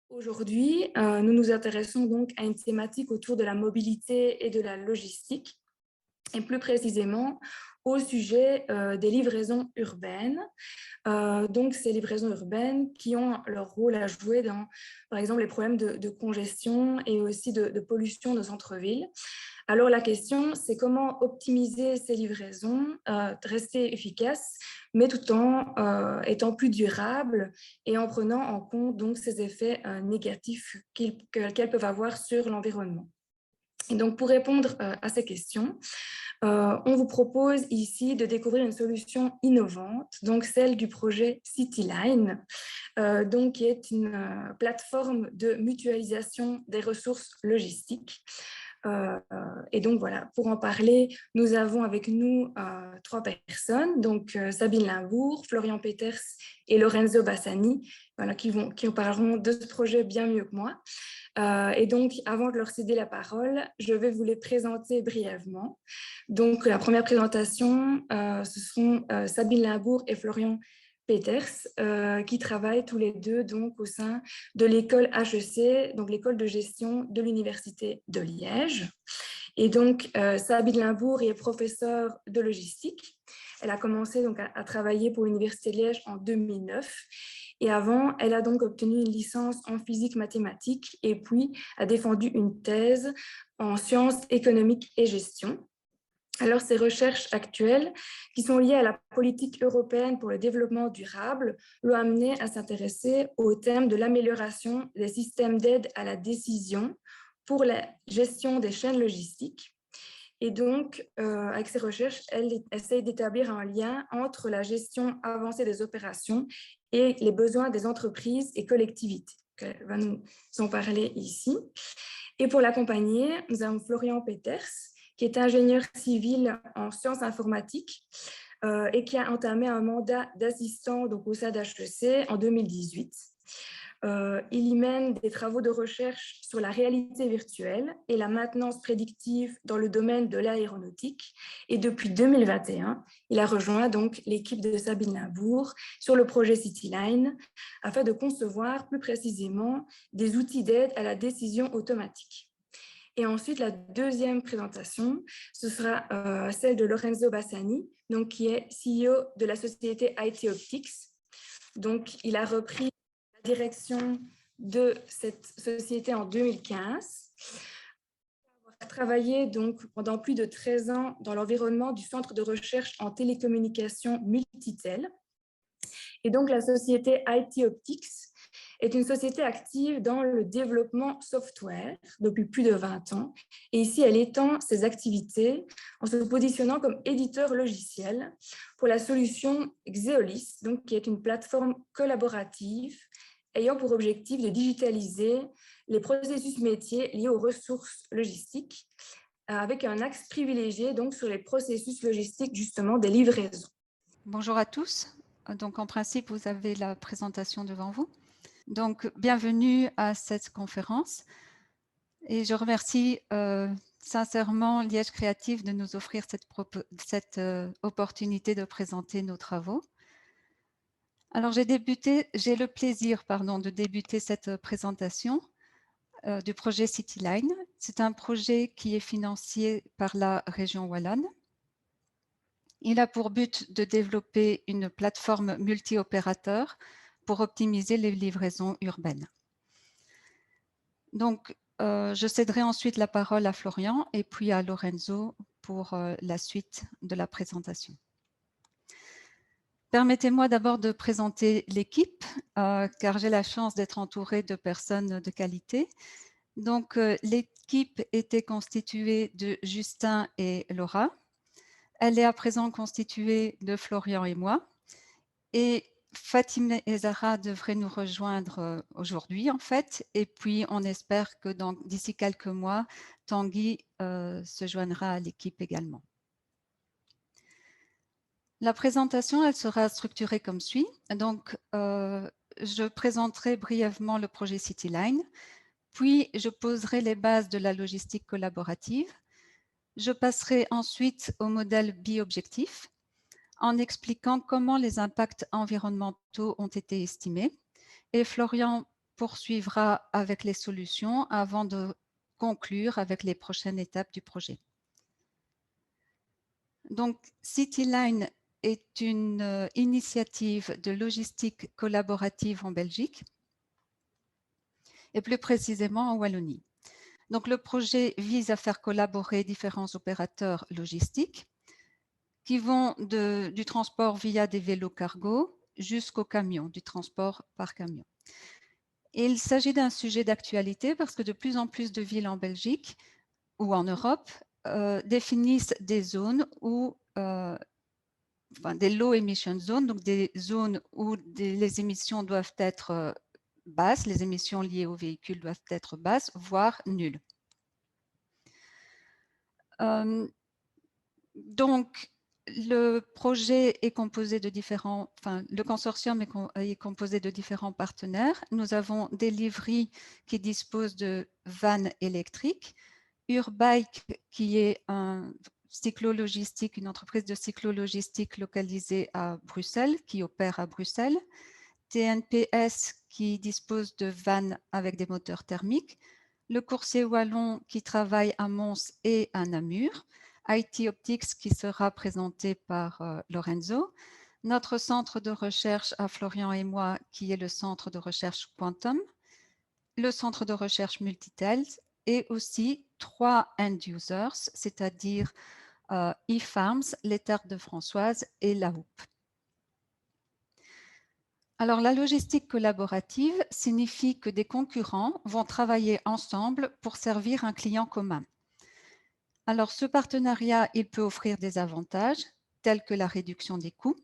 Aujourd'hui, nous nous intéressons donc à une thématique autour de la mobilité et de la logistique, et plus précisément au sujet des livraisons urbaines. Donc, ces livraisons urbaines qui ont leur rôle à jouer dans, par exemple, les problèmes de congestion et aussi de pollution de centre-ville. Alors, la question, c'est comment optimiser ces livraisons, rester efficaces, mais tout en étant plus durables et en prenant en compte donc ces effets négatifs qu'elles peuvent avoir sur l'environnement. Et donc, pour répondre à ces questions, on vous propose ici de découvrir une solution innovante, donc celle du projet Cityline, donc qui est une plateforme de mutualisation des ressources logistiques. Et donc voilà, pour en parler, nous avons avec nous trois personnes, donc Sabine Limbourg, Florian Peters et Lorenzo Bassani, voilà, qui en parleront de ce projet bien mieux que moi. Et donc, avant de leur céder la parole, je vais vous les présenter brièvement. Donc, la première présentation, ce sont Sabine Limbourg et Florian Peters, qui travaillent tous les deux donc, au sein de l'école HEC, donc l'école de gestion de l'Université de Liège. Et donc, Sabine Limbourg est professeure de logistique. Elle a commencé donc, à travailler pour l'Université de Liège en 2009. Et avant, elle a donc obtenu une licence en physique mathématiques et puis a défendu une thèse en sciences économiques et gestion. Alors, ces recherches actuelles, qui sont liées à la politique européenne pour le développement durable, l'ont amenée à s'intéresser au thème de l'amélioration des systèmes d'aide à la décision pour la gestion des chaînes logistiques. Et donc, avec ces recherches, elle essaye d'établir un lien entre la gestion avancée des opérations et les besoins des entreprises et collectivités. Elle va nous en parler ici. Et pour l'accompagner, nous avons Florian Peters, qui est ingénieur civil en sciences informatiques et qui a entamé un mandat d'assistant au sein d'HEC en 2018. Il y mène des travaux de recherche sur la réalité virtuelle et la maintenance prédictive dans le domaine de l'aéronautique. Et depuis 2021, il a rejoint donc l'équipe de Sabine Limbourg sur le projet Cityline afin de concevoir plus précisément des outils d'aide à la décision automatique. Et ensuite, la deuxième présentation, ce sera celle de Lorenzo Bassani, donc, qui est CEO de la société IT Optics. Donc, il a repris la direction de cette société en 2015. Il a travaillé donc pendant plus de 13 ans dans l'environnement du centre de recherche en télécommunications Multitel. Et donc, la société IT Optics est une société active dans le développement software depuis plus de 20 ans. Et ici, elle étend ses activités en se positionnant comme éditeur logiciel pour la solution Xeolis, donc, qui est une plateforme collaborative ayant pour objectif de digitaliser les processus métiers liés aux ressources logistiques, avec un axe privilégié donc, sur les processus logistiques justement des livraisons. Bonjour à tous. Donc, en principe, vous avez la présentation devant vous. Donc, bienvenue à cette conférence. Et je remercie sincèrement Liège Créative de nous offrir cette opportunité de présenter nos travaux. Alors, j'ai le plaisir de débuter cette présentation du projet Cityline. C'est un projet qui est financé par la région Wallonne. Il a pour but de développer une plateforme multi-opérateur pour optimiser les livraisons urbaines. Donc, je céderai ensuite la parole à Florian et puis à Lorenzo pour la suite de la présentation. Permettez-moi d'abord de présenter l'équipe, car j'ai la chance d'être entourée de personnes de qualité. Donc, l'équipe était constituée de Justin et Laura. Elle est à présent constituée de Florian et moi. Et Fatima et Zara devraient nous rejoindre aujourd'hui, en fait. Et puis, on espère que d'ici quelques mois, Tanguy se joindra à l'équipe également. La présentation, elle sera structurée comme suit. Donc, je présenterai brièvement le projet Cityline, puis je poserai les bases de la logistique collaborative. Je passerai ensuite au modèle bi-objectif en expliquant comment les impacts environnementaux ont été estimés. Et Florian poursuivra avec les solutions avant de conclure avec les prochaines étapes du projet. Donc, CityLine est une initiative de logistique collaborative en Belgique et plus précisément en Wallonie. Donc, le projet vise à faire collaborer différents opérateurs logistiques qui vont du transport via des vélos cargo jusqu'au camion, du transport par camion. Et il s'agit d'un sujet d'actualité parce que de plus en plus de villes en Belgique ou en Europe définissent des zones où, des low emission zones, donc des zones où les émissions doivent être basses, les émissions liées aux véhicules doivent être basses, voire nulles. Donc, le projet est composé de différents, le consortium est composé de différents partenaires. Nous avons Delivery qui dispose de vannes électriques, Urbike qui est un cyclo-logistique, une entreprise de cyclo-logistique localisée à Bruxelles, qui opère à Bruxelles, TNPS qui dispose de vannes avec des moteurs thermiques, le coursier wallon qui travaille à Mons et à Namur, IT Optics qui sera présenté par Lorenzo, notre centre de recherche à Florian et moi qui est le centre de recherche Quantum, le centre de recherche Multitels et aussi 3 end-users, c'est-à-dire eFarms, les Terres de Françoise et la Houppe. Alors, la logistique collaborative signifie que des concurrents vont travailler ensemble pour servir un client commun. Alors, ce partenariat, il peut offrir des avantages tels que la réduction des coûts,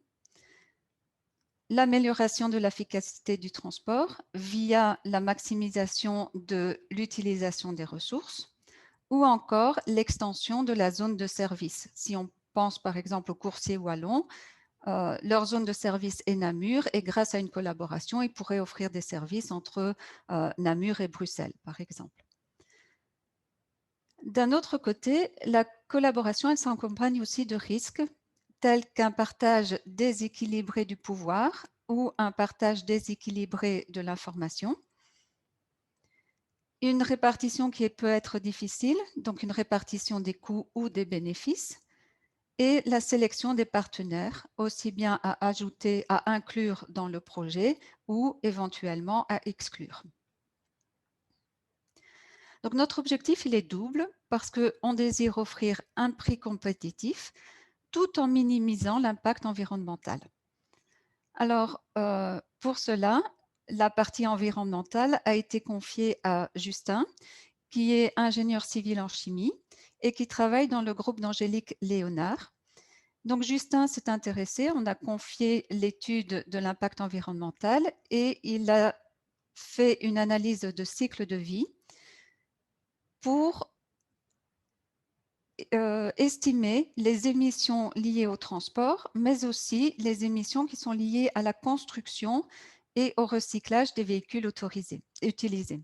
l'amélioration de l'efficacité du transport via la maximisation de l'utilisation des ressources ou encore l'extension de la zone de service. Si on pense par exemple aux coursiers wallons, leur zone de service est Namur et grâce à une collaboration, ils pourraient offrir des services entre Namur et Bruxelles, par exemple. D'un autre côté, la collaboration, elle s'accompagne aussi de risques tels qu'un partage déséquilibré du pouvoir ou un partage déséquilibré de l'information. Une répartition qui peut être difficile, donc une répartition des coûts ou des bénéfices, et la sélection des partenaires, aussi bien à ajouter, à inclure dans le projet ou éventuellement à exclure. Donc notre objectif, il est double parce qu'on désire offrir un prix compétitif tout en minimisant l'impact environnemental. Alors, pour cela, la partie environnementale a été confiée à Justin, qui est ingénieur civil en chimie et qui travaille dans le groupe d'Angélique Léonard. Donc, Justin s'est intéressé, on a confié l'étude de l'impact environnemental et il a fait une analyse de cycle de vie pour estimer les émissions liées au transport, mais aussi les émissions qui sont liées à la construction et au recyclage des véhicules utilisés.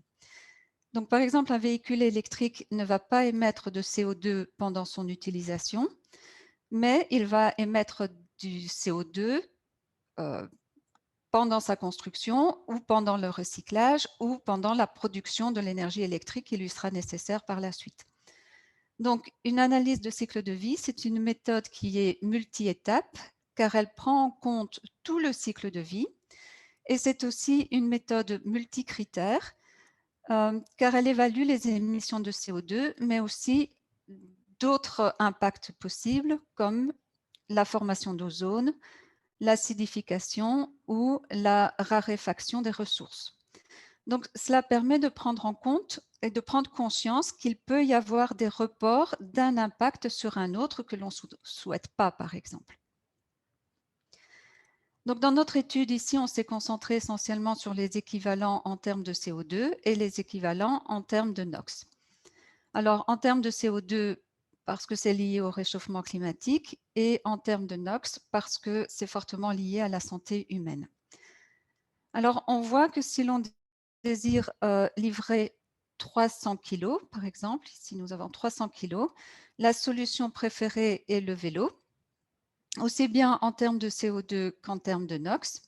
Donc, par exemple, un véhicule électrique ne va pas émettre de CO2 pendant son utilisation, mais il va émettre du CO2 pendant sa construction ou pendant le recyclage ou pendant la production de l'énergie électrique qui lui sera nécessaire par la suite. Donc, une analyse de cycle de vie, c'est une méthode qui est multi-étape car elle prend en compte tout le cycle de vie et c'est aussi une méthode multicritère car elle évalue les émissions de CO2 mais aussi d'autres impacts possibles comme la formation d'ozone, l'acidification ou la raréfaction des ressources. Donc, cela permet de prendre en compte et de prendre conscience qu'il peut y avoir des reports d'un impact sur un autre que l'on ne souhaite pas, par exemple. Donc, dans notre étude ici, on s'est concentré essentiellement sur les équivalents en termes de CO2 et les équivalents en termes de NOx. Alors, en termes de CO2, parce que c'est lié au réchauffement climatique, et en termes de NOx, parce que c'est fortement lié à la santé humaine. Alors, on voit que si l'on désire livrer 300 kg, par exemple, ici nous avons 300 kg, la solution préférée est le vélo, aussi bien en termes de CO2 qu'en termes de NOx.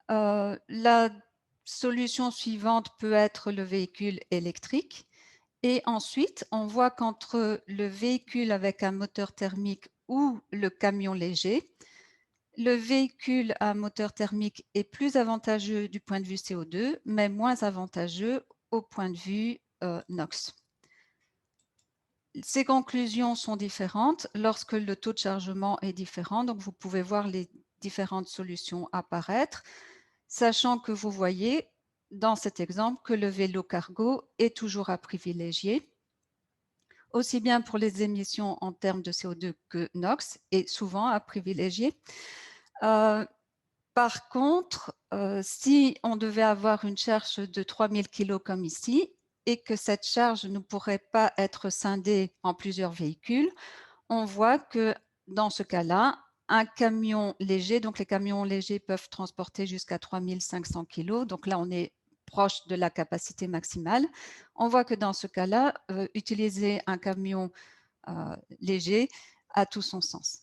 La solution suivante peut être le véhicule électrique. Et ensuite, on voit qu'entre le véhicule avec un moteur thermique ou le camion léger, le véhicule à moteur thermique est plus avantageux du point de vue CO2, mais moins avantageux au point de vue NOx. Ces conclusions sont différentes lorsque le taux de chargement est différent. Donc, vous pouvez voir les différentes solutions apparaître, sachant que vous voyez dans cet exemple que le vélo cargo est toujours à privilégier, aussi bien pour les émissions en termes de CO2 que NOx, et souvent à privilégier. Par contre, si on devait avoir une charge de 3000 kg comme ici, et que cette charge ne pourrait pas être scindée en plusieurs véhicules, on voit que dans ce cas-là, un camion léger, donc les camions légers peuvent transporter jusqu'à 3500 kg, donc là on est proche de la capacité maximale. On voit que dans ce cas-là, utiliser un camion léger a tout son sens.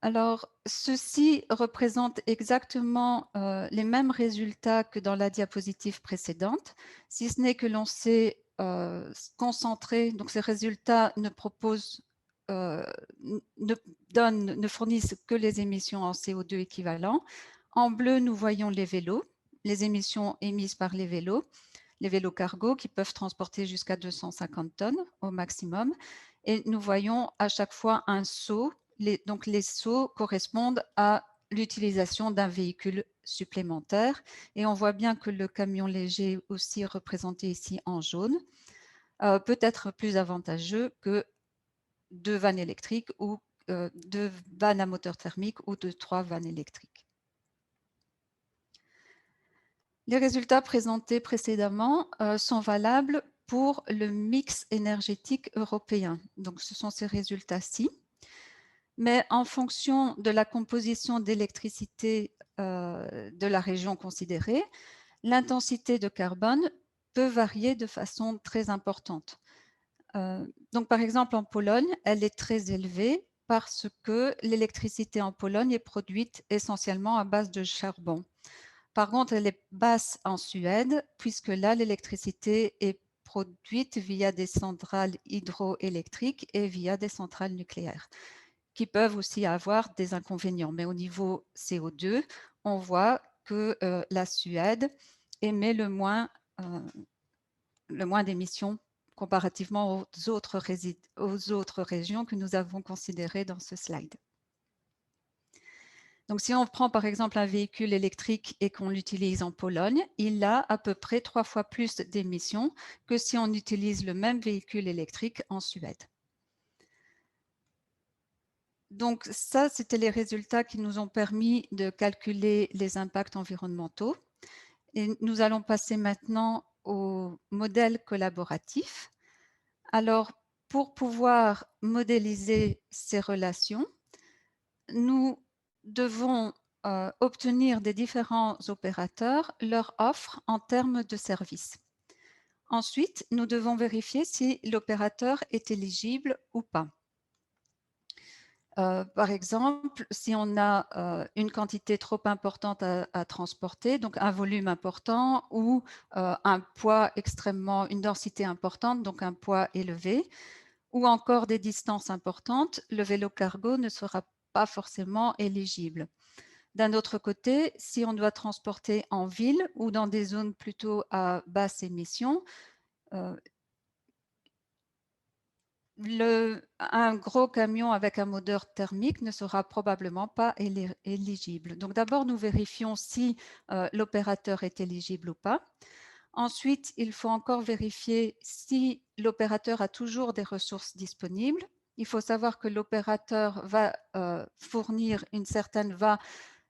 Alors, ceci représente exactement les mêmes résultats que dans la diapositive précédente, si ce n'est que l'on s'est concentré, donc ces résultats ne fournissent que les émissions en CO2 équivalent. En bleu, nous voyons les vélos, les émissions émises par les vélos cargo qui peuvent transporter jusqu'à 250 tonnes au maximum. Et nous voyons à chaque fois un saut. Donc, les sauts correspondent à l'utilisation d'un véhicule supplémentaire. Et on voit bien que le camion léger, aussi représenté ici en jaune, peut être plus avantageux que 2 vannes électriques ou 2 vannes à moteur thermique ou 3 vannes électriques. Les résultats présentés précédemment sont valables pour le mix énergétique européen. Donc, ce sont ces résultats-ci. Mais en fonction de la composition d'électricité de la région considérée, l'intensité de carbone peut varier de façon très importante. Donc, par exemple, en Pologne, elle est très élevée parce que l'électricité en Pologne est produite essentiellement à base de charbon. Par contre, elle est basse en Suède, puisque là, l'électricité est produite via des centrales hydroélectriques et via des centrales nucléaires, qui peuvent aussi avoir des inconvénients. Mais au niveau CO2, on voit que la Suède émet le moins d'émissions comparativement aux autres régions que nous avons considérées dans ce slide. Donc, si on prend par exemple un véhicule électrique et qu'on l'utilise en Pologne, il a à peu près 3 fois plus d'émissions que si on utilise le même véhicule électrique en Suède. Donc, ça, c'était les résultats qui nous ont permis de calculer les impacts environnementaux. Et nous allons passer maintenant au modèle collaboratif. Alors, pour pouvoir modéliser ces relations, nous devons obtenir des différents opérateurs leur offre en termes de services. Ensuite, nous devons vérifier si l'opérateur est éligible ou pas. Par exemple, si on a une quantité trop importante à transporter, donc un volume important ou un poids extrêmement, une densité importante, donc un poids élevé, ou encore des distances importantes, le vélo cargo ne sera pas forcément éligible. D'un autre côté, si on doit transporter en ville ou dans des zones plutôt à basse émission, un gros camion avec un moteur thermique ne sera probablement pas éligible. Donc d'abord, nous vérifions si l'opérateur est éligible ou pas. Ensuite, il faut encore vérifier si l'opérateur a toujours des ressources disponibles. Il faut savoir que l'opérateur va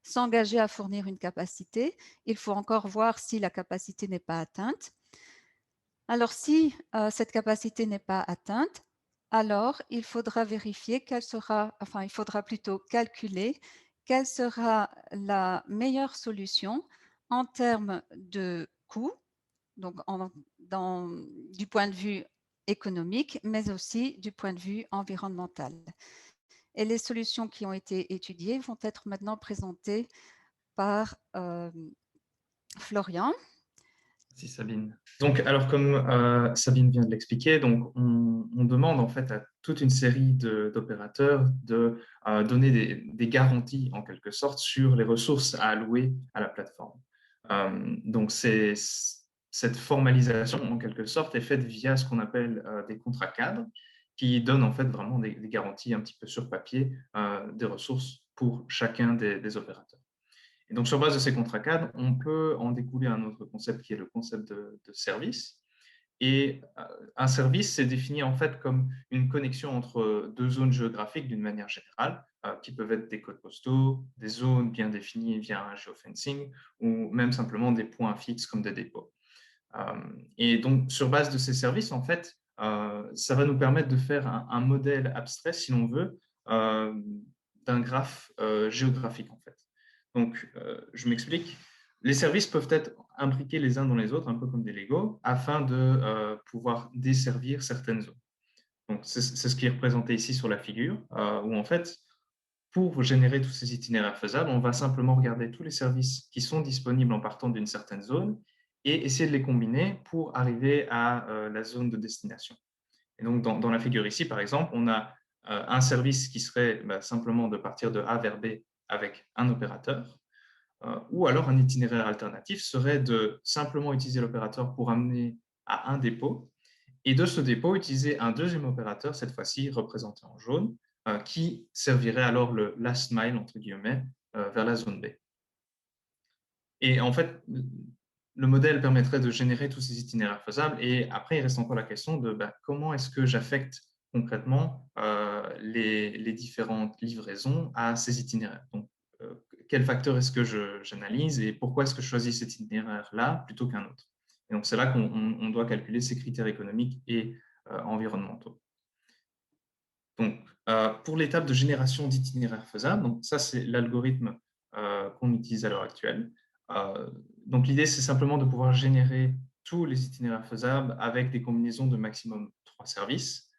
s'engager à fournir une capacité. Il faut encore voir si la capacité n'est pas atteinte. Alors, si cette capacité n'est pas atteinte, alors il faudra vérifier il faudra plutôt calculer quelle sera la meilleure solution en termes de coût, donc du point de vue économique, mais aussi du point de vue environnemental. Et les solutions qui ont été étudiées vont être maintenant présentées par Florian. Merci Sabine. Donc, alors comme Sabine vient de l'expliquer, donc on demande en fait à toute une série d'opérateurs de donner des garanties en quelque sorte sur les ressources à allouer à la plateforme. Donc, cette formalisation en quelque sorte est faite via ce qu'on appelle des contrats cadres qui donnent en fait vraiment des garanties un petit peu sur papier des ressources pour chacun des opérateurs. Et donc, sur base de ces contrats cadres, on peut en découler un autre concept qui est le concept de service. Et un service, c'est défini en fait comme une connexion entre deux zones géographiques d'une manière générale, qui peuvent être des codes postaux, des zones bien définies via un geofencing, ou même simplement des points fixes comme des dépôts. Et donc, sur base de ces services, en fait, ça va nous permettre de faire un modèle abstrait, si l'on veut, d'un graphe géographique, en fait. Donc, je m'explique. Les services peuvent être imbriqués les uns dans les autres, un peu comme des Legos, afin de pouvoir desservir certaines zones. Donc, c'est ce qui est représenté ici sur la figure, où en fait, pour générer tous ces itinéraires faisables, on va simplement regarder tous les services qui sont disponibles en partant d'une certaine zone et essayer de les combiner pour arriver à la zone de destination. Et donc, dans la figure ici, par exemple, on a un service qui serait simplement de partir de A vers B avec un opérateur, ou alors un itinéraire alternatif serait de simplement utiliser l'opérateur pour amener à un dépôt, et de ce dépôt, utiliser un deuxième opérateur, cette fois-ci représenté en jaune, qui servirait alors le last mile, entre guillemets, vers la zone B. Et en fait, le modèle permettrait de générer tous ces itinéraires faisables. Et après, il reste encore la question de comment est-ce que j'affecte concrètement les différentes livraisons à ces itinéraires. Donc, quel facteur est-ce que j'analyse et pourquoi est-ce que je choisis cet itinéraire-là plutôt qu'un autre? Et donc, c'est là qu'on doit calculer ces critères économiques et environnementaux. Donc, pour l'étape de génération d'itinéraires faisables, donc ça, c'est l'algorithme qu'on utilise à l'heure actuelle. Donc, l'idée, c'est simplement de pouvoir générer tous les itinéraires faisables avec des combinaisons de maximum 3 services,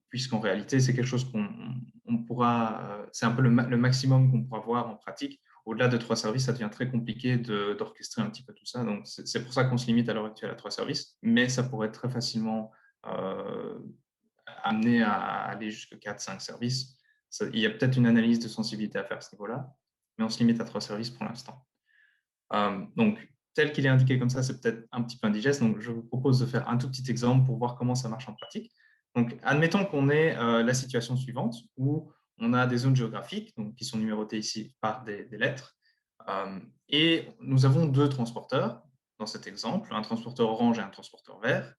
puisqu'en réalité, c'est quelque chose qu'on pourra, c'est un peu le maximum qu'on pourra voir en pratique. Au-delà de 3 services, ça devient très compliqué d'orchestrer un petit peu tout ça. Donc, c'est pour ça qu'on se limite à l'heure actuelle à 3 services, mais ça pourrait être très facilement amené à aller jusqu'à 4-5 services. Il y a peut-être une analyse de sensibilité à faire à ce niveau-là, mais on se limite à 3 services pour l'instant. Donc, tel qu'il est indiqué comme ça, c'est peut-être un petit peu indigeste. Donc, je vous propose de faire un tout petit exemple pour voir comment ça marche en pratique. Donc, admettons qu'on ait la situation suivante où on a des zones géographiques donc, qui sont numérotées ici par des lettres. Et nous avons 2 transporteurs dans cet exemple, un transporteur orange et un transporteur vert,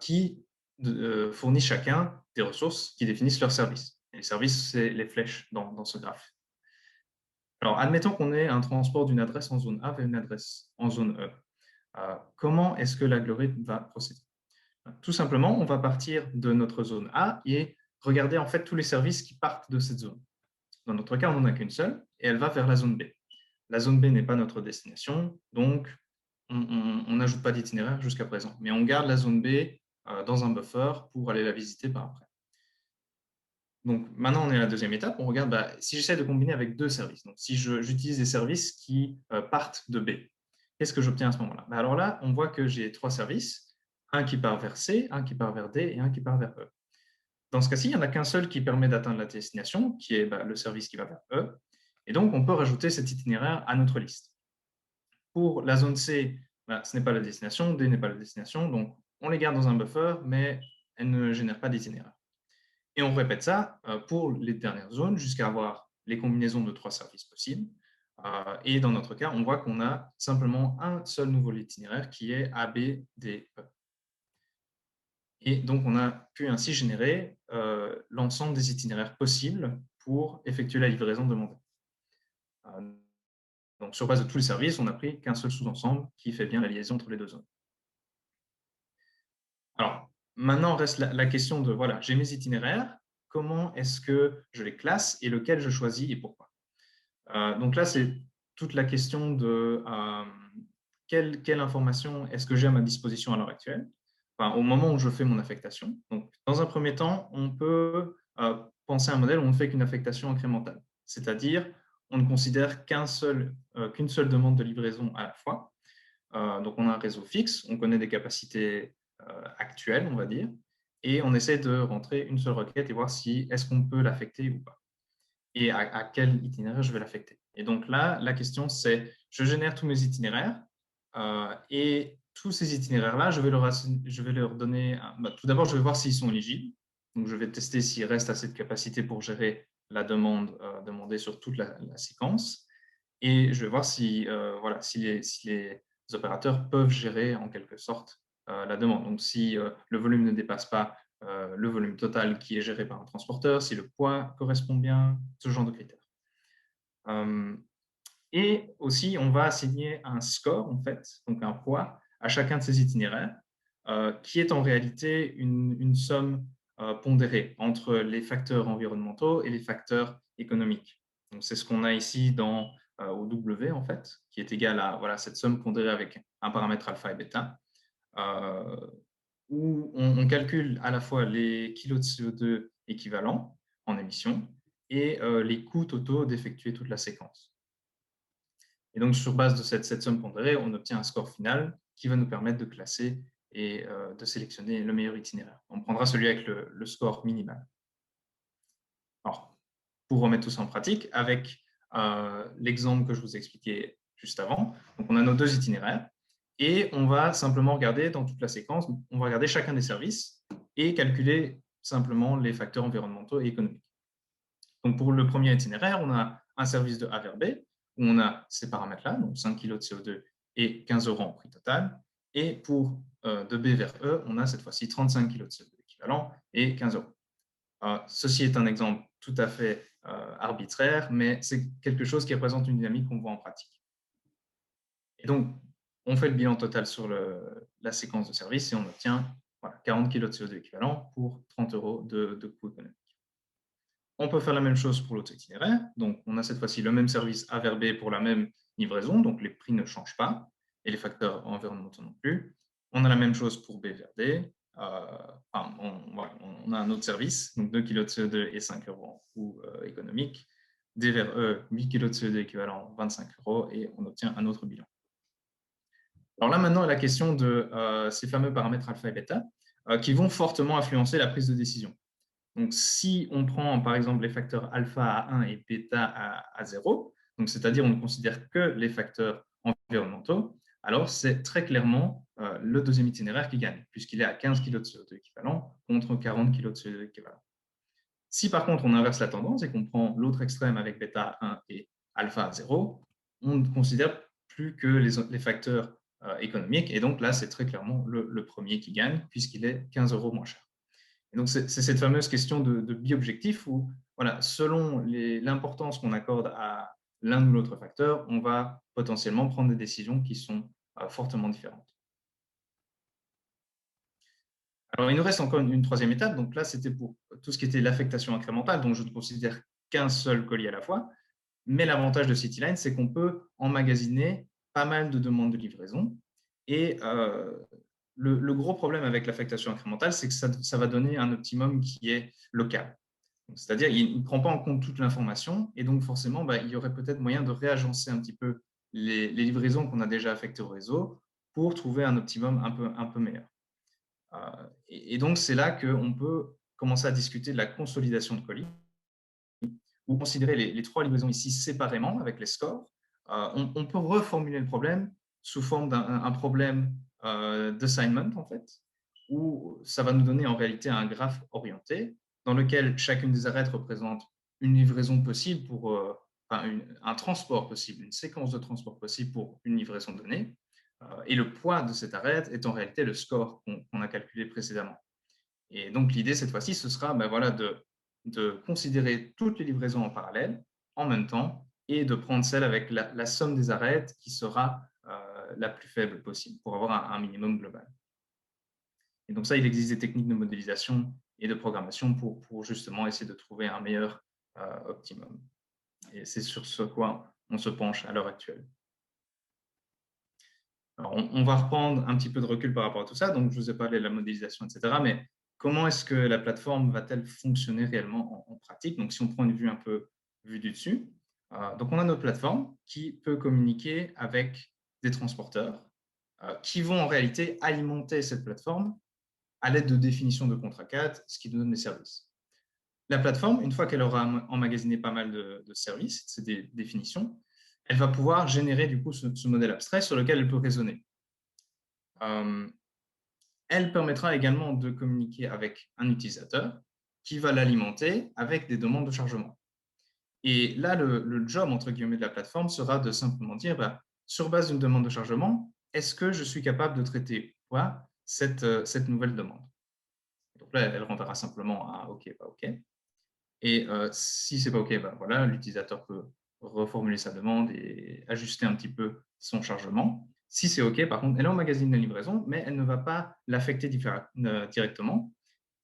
qui fournissent chacun des ressources qui définissent leurs services. Et les services, c'est les flèches dans ce graphe. Alors, admettons qu'on ait un transport d'une adresse en zone A vers une adresse en zone E. Comment est-ce que l'algorithme va procéder? Tout simplement, on va partir de notre zone A et regarder en fait tous les services qui partent de cette zone. Dans notre cas, on n'en a qu'une seule et elle va vers la zone B. La zone B n'est pas notre destination, donc on n'ajoute pas d'itinéraire jusqu'à présent. Mais on garde la zone B dans un buffer pour aller la visiter par après. Donc maintenant, on est à la deuxième étape. On regarde si j'essaie de combiner avec 2 services. Donc si j'utilise des services qui partent de B, qu'est-ce que j'obtiens à ce moment-là? Alors là, on voit que j'ai 3 services, un qui part vers C, un qui part vers D et un qui part vers E. Dans ce cas-ci, il n'y en a qu'un seul qui permet d'atteindre la destination, qui est le service qui va vers E. Et donc, on peut rajouter cet itinéraire à notre liste. Pour la zone C, ce n'est pas la destination, D n'est pas la destination, donc on les garde dans un buffer, mais elles ne génèrent pas d'itinéraire. Et on répète ça pour les dernières zones jusqu'à avoir les combinaisons de 3 services possibles. Et dans notre cas, on voit qu'on a simplement un seul nouveau itinéraire qui est A, B, D, E. Et donc, on a pu ainsi générer l'ensemble des itinéraires possibles pour effectuer la livraison demandée. Donc, sur base de tous les services, on n'a pris qu'un seul sous-ensemble qui fait bien la liaison entre les 2 zones. Alors, maintenant, reste la question de, voilà, j'ai mes itinéraires, comment est-ce que je les classe et lequel je choisis et pourquoi? Donc là, c'est toute la question de quelle information est-ce que j'ai à ma disposition à l'heure actuelle, au moment où je fais mon affectation. Donc, dans un premier temps, on peut penser à un modèle où on ne fait qu'une affectation incrémentale, c'est-à-dire on ne considère qu'une seule demande de livraison à la fois. Donc, on a un réseau fixe, on connaît des capacités actuelles, on va dire, et on essaie de rentrer une seule requête et voir si est-ce qu'on peut l'affecter ou pas, et à quel itinéraire je vais l'affecter. Et donc là, la question, c'est, je génère tous mes itinéraires, et tous ces itinéraires-là, je vais leur donner… tout d'abord, je vais voir s'ils sont éligibles. Donc, je vais tester s'il reste assez de capacité pour gérer la demande demandée sur toute la séquence. Et je vais voir si les opérateurs peuvent gérer en quelque sorte la demande. Donc, si le volume ne dépasse pas le volume total qui est géré par un transporteur, si le poids correspond bien, ce genre de critères. Et aussi, on va assigner un score, en fait, donc un poids, à chacun de ces itinéraires, qui est en réalité une somme pondérée entre les facteurs environnementaux et les facteurs économiques. Donc, c'est ce qu'on a ici au W, en fait, qui est égal à cette somme pondérée avec un paramètre alpha et bêta, où on calcule à la fois les kilos de CO2 équivalents en émissions et les coûts totaux d'effectuer toute la séquence. Et donc, sur base de cette somme pondérée, on obtient un score final qui va nous permettre de classer et de sélectionner le meilleur itinéraire. On prendra celui avec le score minimal. Alors, pour remettre tout ça en pratique, avec l'exemple que je vous ai expliqué juste avant, donc on a nos deux itinéraires et on va simplement regarder dans toute la séquence, on va regarder chacun des services et calculer simplement les facteurs environnementaux et économiques. Donc, pour le premier itinéraire, on a un service de A vers B, où on a ces paramètres-là, donc 5 kg de CO2 et 15 € en prix total. Et pour de B vers E, on a cette fois-ci 35 kg de CO2 équivalent et 15 €. Ceci est un exemple tout à fait arbitraire, mais c'est quelque chose qui représente une dynamique qu'on voit en pratique. Et donc, on fait le bilan total sur la séquence de service et on obtient 40 kg de CO2 équivalent pour 30 € de coût économique. On peut faire la même chose pour l'autre itinéraire. Donc, on a cette fois-ci le même service A vers B pour la même livraison, donc les prix ne changent pas et les facteurs environnementaux non plus. On a la même chose pour B vers D. On a un autre service, donc 2 kg de CO2 et 5 € en coût économique. D vers E, 8 kg de CO2 équivalent, 25 € et on obtient un autre bilan. Alors là, maintenant, la question de ces fameux paramètres alpha et bêta qui vont fortement influencer la prise de décision. Donc, si on prend par exemple les facteurs alpha à 1 et bêta à 0, c'est-à-dire on ne considère que les facteurs environnementaux, alors c'est très clairement le deuxième itinéraire qui gagne, puisqu'il est à 15 kg de CO2 équivalent contre 40 kg de CO2 équivalent. Si par contre on inverse la tendance et qu'on prend l'autre extrême avec bêta à 1 et alpha à 0, on ne considère plus que les facteurs économiques, et donc là c'est très clairement le premier qui gagne, puisqu'il est 15 € moins cher. Et donc, c'est cette fameuse question de bi-objectif où, selon l'importance qu'on accorde à l'un ou l'autre facteur, on va potentiellement prendre des décisions qui sont fortement différentes. Alors, il nous reste encore une troisième étape. Donc là, c'était pour tout ce qui était l'affectation incrémentale, dont je ne considère qu'un seul colis à la fois. Mais l'avantage de CityLine, c'est qu'on peut emmagasiner pas mal de demandes de livraison. Et le gros problème avec l'affectation incrémentale, c'est que ça va donner un optimum qui est local. C'est-à-dire qu'il ne prend pas en compte toute l'information et donc forcément, il y aurait peut-être moyen de réagencer un petit peu les livraisons qu'on a déjà affectées au réseau pour trouver un optimum un peu meilleur. Et donc, c'est là qu'on peut commencer à discuter de la consolidation de colis ou considérer les trois livraisons ici séparément avec les scores. On peut reformuler le problème sous forme d'un problème d'assignment, en fait, où ça va nous donner en réalité un graphe orienté dans lequel chacune des arêtes représente une livraison possible pour un transport possible, une séquence de transport possible pour une livraison donnée. Et le poids de cette arête est en réalité le score qu'on a calculé précédemment. Et donc, l'idée, cette fois-ci, ce sera de considérer toutes les livraisons en parallèle, en même temps, et de prendre celle avec la somme des arêtes qui sera la plus faible possible pour avoir un minimum global. Et donc ça, il existe des techniques de modélisation et de programmation pour justement essayer de trouver un meilleur optimum. Et c'est sur ce quoi on se penche à l'heure actuelle. Alors, on va reprendre un petit peu de recul par rapport à tout ça. Donc, je vous ai parlé de la modélisation, etc. Mais comment est-ce que la plateforme va-t-elle fonctionner réellement en pratique? Donc, si on prend une vue un peu vue du dessus, Donc, on a notre plateforme qui peut communiquer avec des transporteurs qui vont en réalité alimenter cette plateforme à l'aide de définitions de contrats cadres, ce qui nous donne des services. La plateforme, une fois qu'elle aura emmagasiné pas mal de services, c'est des définitions, elle va pouvoir générer du coup ce modèle abstrait sur lequel elle peut raisonner. Elle permettra également de communiquer avec un utilisateur qui va l'alimenter avec des demandes de chargement. Et là, le job, entre guillemets, de la plateforme sera de simplement dire, sur base d'une demande de chargement, est-ce que je suis capable de traiter ou pas cette nouvelle demande? Donc là, elle renverra simplement un OK, pas OK. Et si c'est pas OK, voilà, l'utilisateur peut reformuler sa demande et ajuster un petit peu son chargement. Si c'est OK, par contre, elle emmagasine la livraison, mais elle ne va pas l'affecter directement.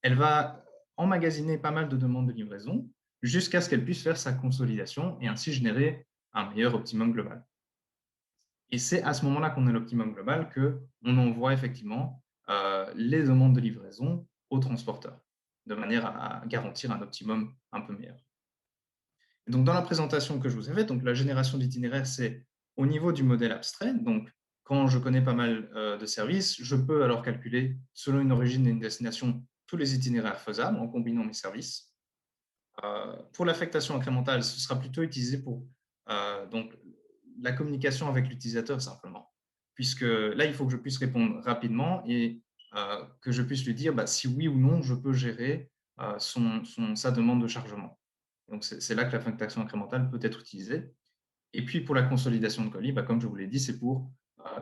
Elle va emmagasiner pas mal de demandes de livraison jusqu'à ce qu'elle puisse faire sa consolidation et ainsi générer un meilleur optimum global. Et c'est à ce moment-là qu'on a l'optimum global qu'on envoie effectivement les demandes de livraison aux transporteurs, de manière à garantir un optimum un peu meilleur. Et donc, dans la présentation que je vous ai faite, donc la génération d'itinéraires, c'est au niveau du modèle abstrait. Donc, quand je connais pas mal de services, je peux alors calculer, selon une origine et une destination, tous les itinéraires faisables en combinant mes services. Pour l'affectation incrémentale, ce sera plutôt utilisé pour donc, la communication avec l'utilisateur simplement. Puisque là, il faut que je puisse répondre rapidement et que je puisse lui dire si oui ou non je peux gérer sa demande de chargement. Donc, c'est là que l'affectation incrémentale peut être utilisée. Et puis, pour la consolidation de colis, comme je vous l'ai dit, c'est pour,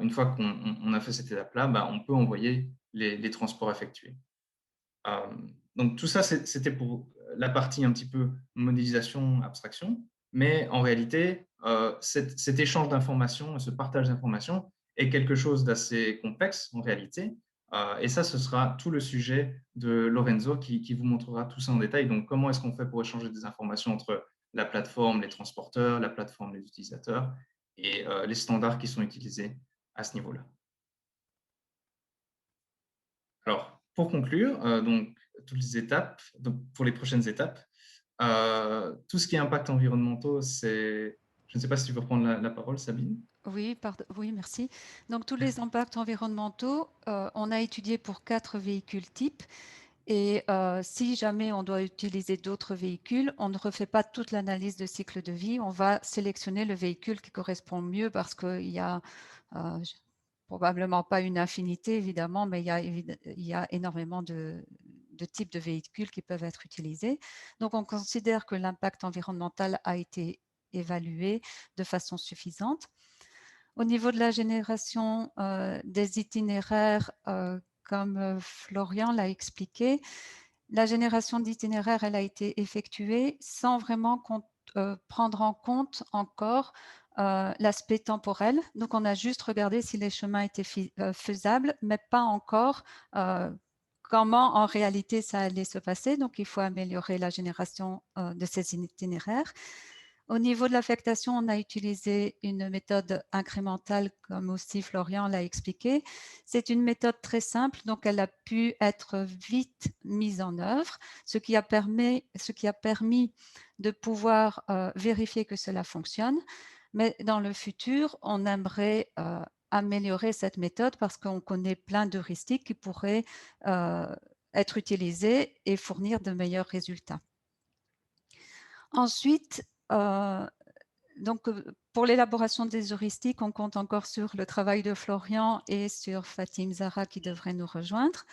une fois qu'on a fait cette étape-là, on peut envoyer les transports effectués. Donc, tout ça, c'était pour la partie un petit peu modélisation, abstraction. Mais en réalité, cet échange d'informations, ce partage d'informations est quelque chose d'assez complexe en réalité. Et ça, ce sera tout le sujet de Lorenzo qui vous montrera tout ça en détail. Donc, comment est-ce qu'on fait pour échanger des informations entre la plateforme, les transporteurs, la plateforme, les utilisateurs et les standards qui sont utilisés à ce niveau-là. Alors, pour conclure, donc, toutes les étapes, donc, pour les prochaines étapes, tout ce qui est impact environnementaux, c'est... Je ne sais pas si tu veux reprendre la parole, Sabine. Oui, oui, merci. Donc, tous les impacts environnementaux, on a étudié pour 4 véhicules types. Et si jamais on doit utiliser d'autres véhicules, on ne refait pas toute l'analyse de cycle de vie. On va sélectionner le véhicule qui correspond mieux parce qu'il y a probablement pas une infinité, évidemment, mais il y a énormément de types de véhicules qui peuvent être utilisés. Donc, on considère que l'impact environnemental a été évalué de façon suffisante. Au niveau de la génération des itinéraires, comme Florian l'a expliqué, la génération d'itinéraires, elle a été effectuée sans vraiment prendre en compte encore l'aspect temporel. Donc, on a juste regardé si les chemins étaient faisables, mais pas encore comment en réalité ça allait se passer. Donc, il faut améliorer la génération de ces itinéraires. Au niveau de l'affectation, on a utilisé une méthode incrémentale, comme aussi Florian l'a expliqué. C'est une méthode très simple, donc elle a pu être vite mise en œuvre, ce qui a permis de pouvoir vérifier que cela fonctionne. Mais dans le futur, on aimerait améliorer cette méthode parce qu'on connaît plein d'heuristiques qui pourraient être utilisées et fournir de meilleurs résultats. Ensuite, donc, pour l'élaboration des heuristiques, on compte encore sur le travail de Florian et sur Fatim Zahra qui devrait nous rejoindre.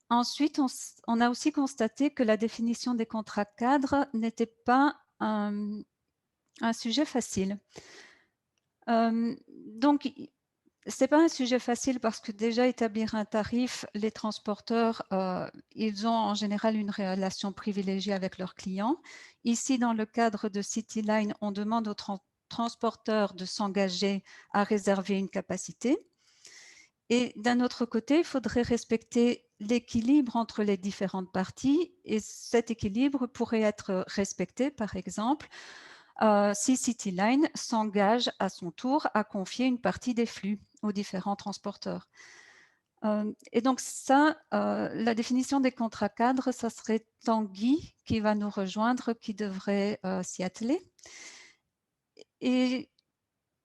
Ensuite, on a aussi constaté que la définition des contrats cadres n'était pas un sujet facile. Donc, ce n'est pas un sujet facile parce que déjà établir un tarif, les transporteurs, ils ont en général une relation privilégiée avec leurs clients. Ici, dans le cadre de CityLine, on demande aux transporteurs de s'engager à réserver une capacité. Et d'un autre côté, il faudrait respecter l'équilibre entre les différentes parties et cet équilibre pourrait être respecté, par exemple, si CityLine s'engage à son tour à confier une partie des flux aux différents transporteurs. Et donc ça, la définition des contrats cadres, ça serait Tanguy qui va nous rejoindre, qui devrait s'y atteler. Et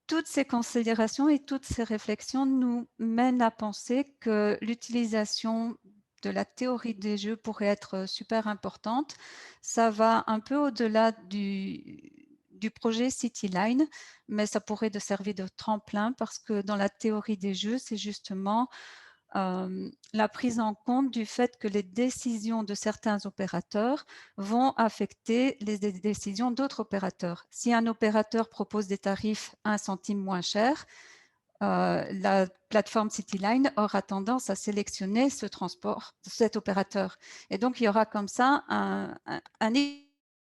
toutes ces considérations et toutes ces réflexions nous mènent à penser que l'utilisation de la théorie des jeux pourrait être super importante. Ça va un peu au-delà du projet CityLine, mais ça pourrait servir de tremplin parce que dans la théorie des jeux, c'est justement la prise en compte du fait que les décisions de certains opérateurs vont affecter les décisions d'autres opérateurs. Si un opérateur propose des tarifs 1 centime moins chers, la plateforme CityLine aura tendance à sélectionner ce transport, cet opérateur. Et donc, il y aura comme ça un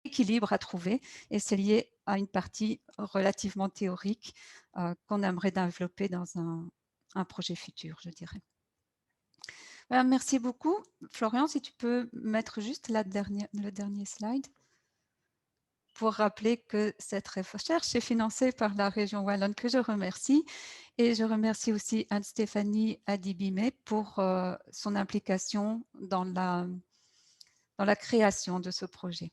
équilibre à trouver et c'est lié à une partie relativement théorique qu'on aimerait développer dans un projet futur, je dirais. Merci beaucoup. Florian, si tu peux mettre juste le dernier slide pour rappeler que cette recherche est financée par la région Wallonne, que je remercie. Et je remercie aussi Anne-Stéphanie Adibimé pour son implication dans la création de ce projet.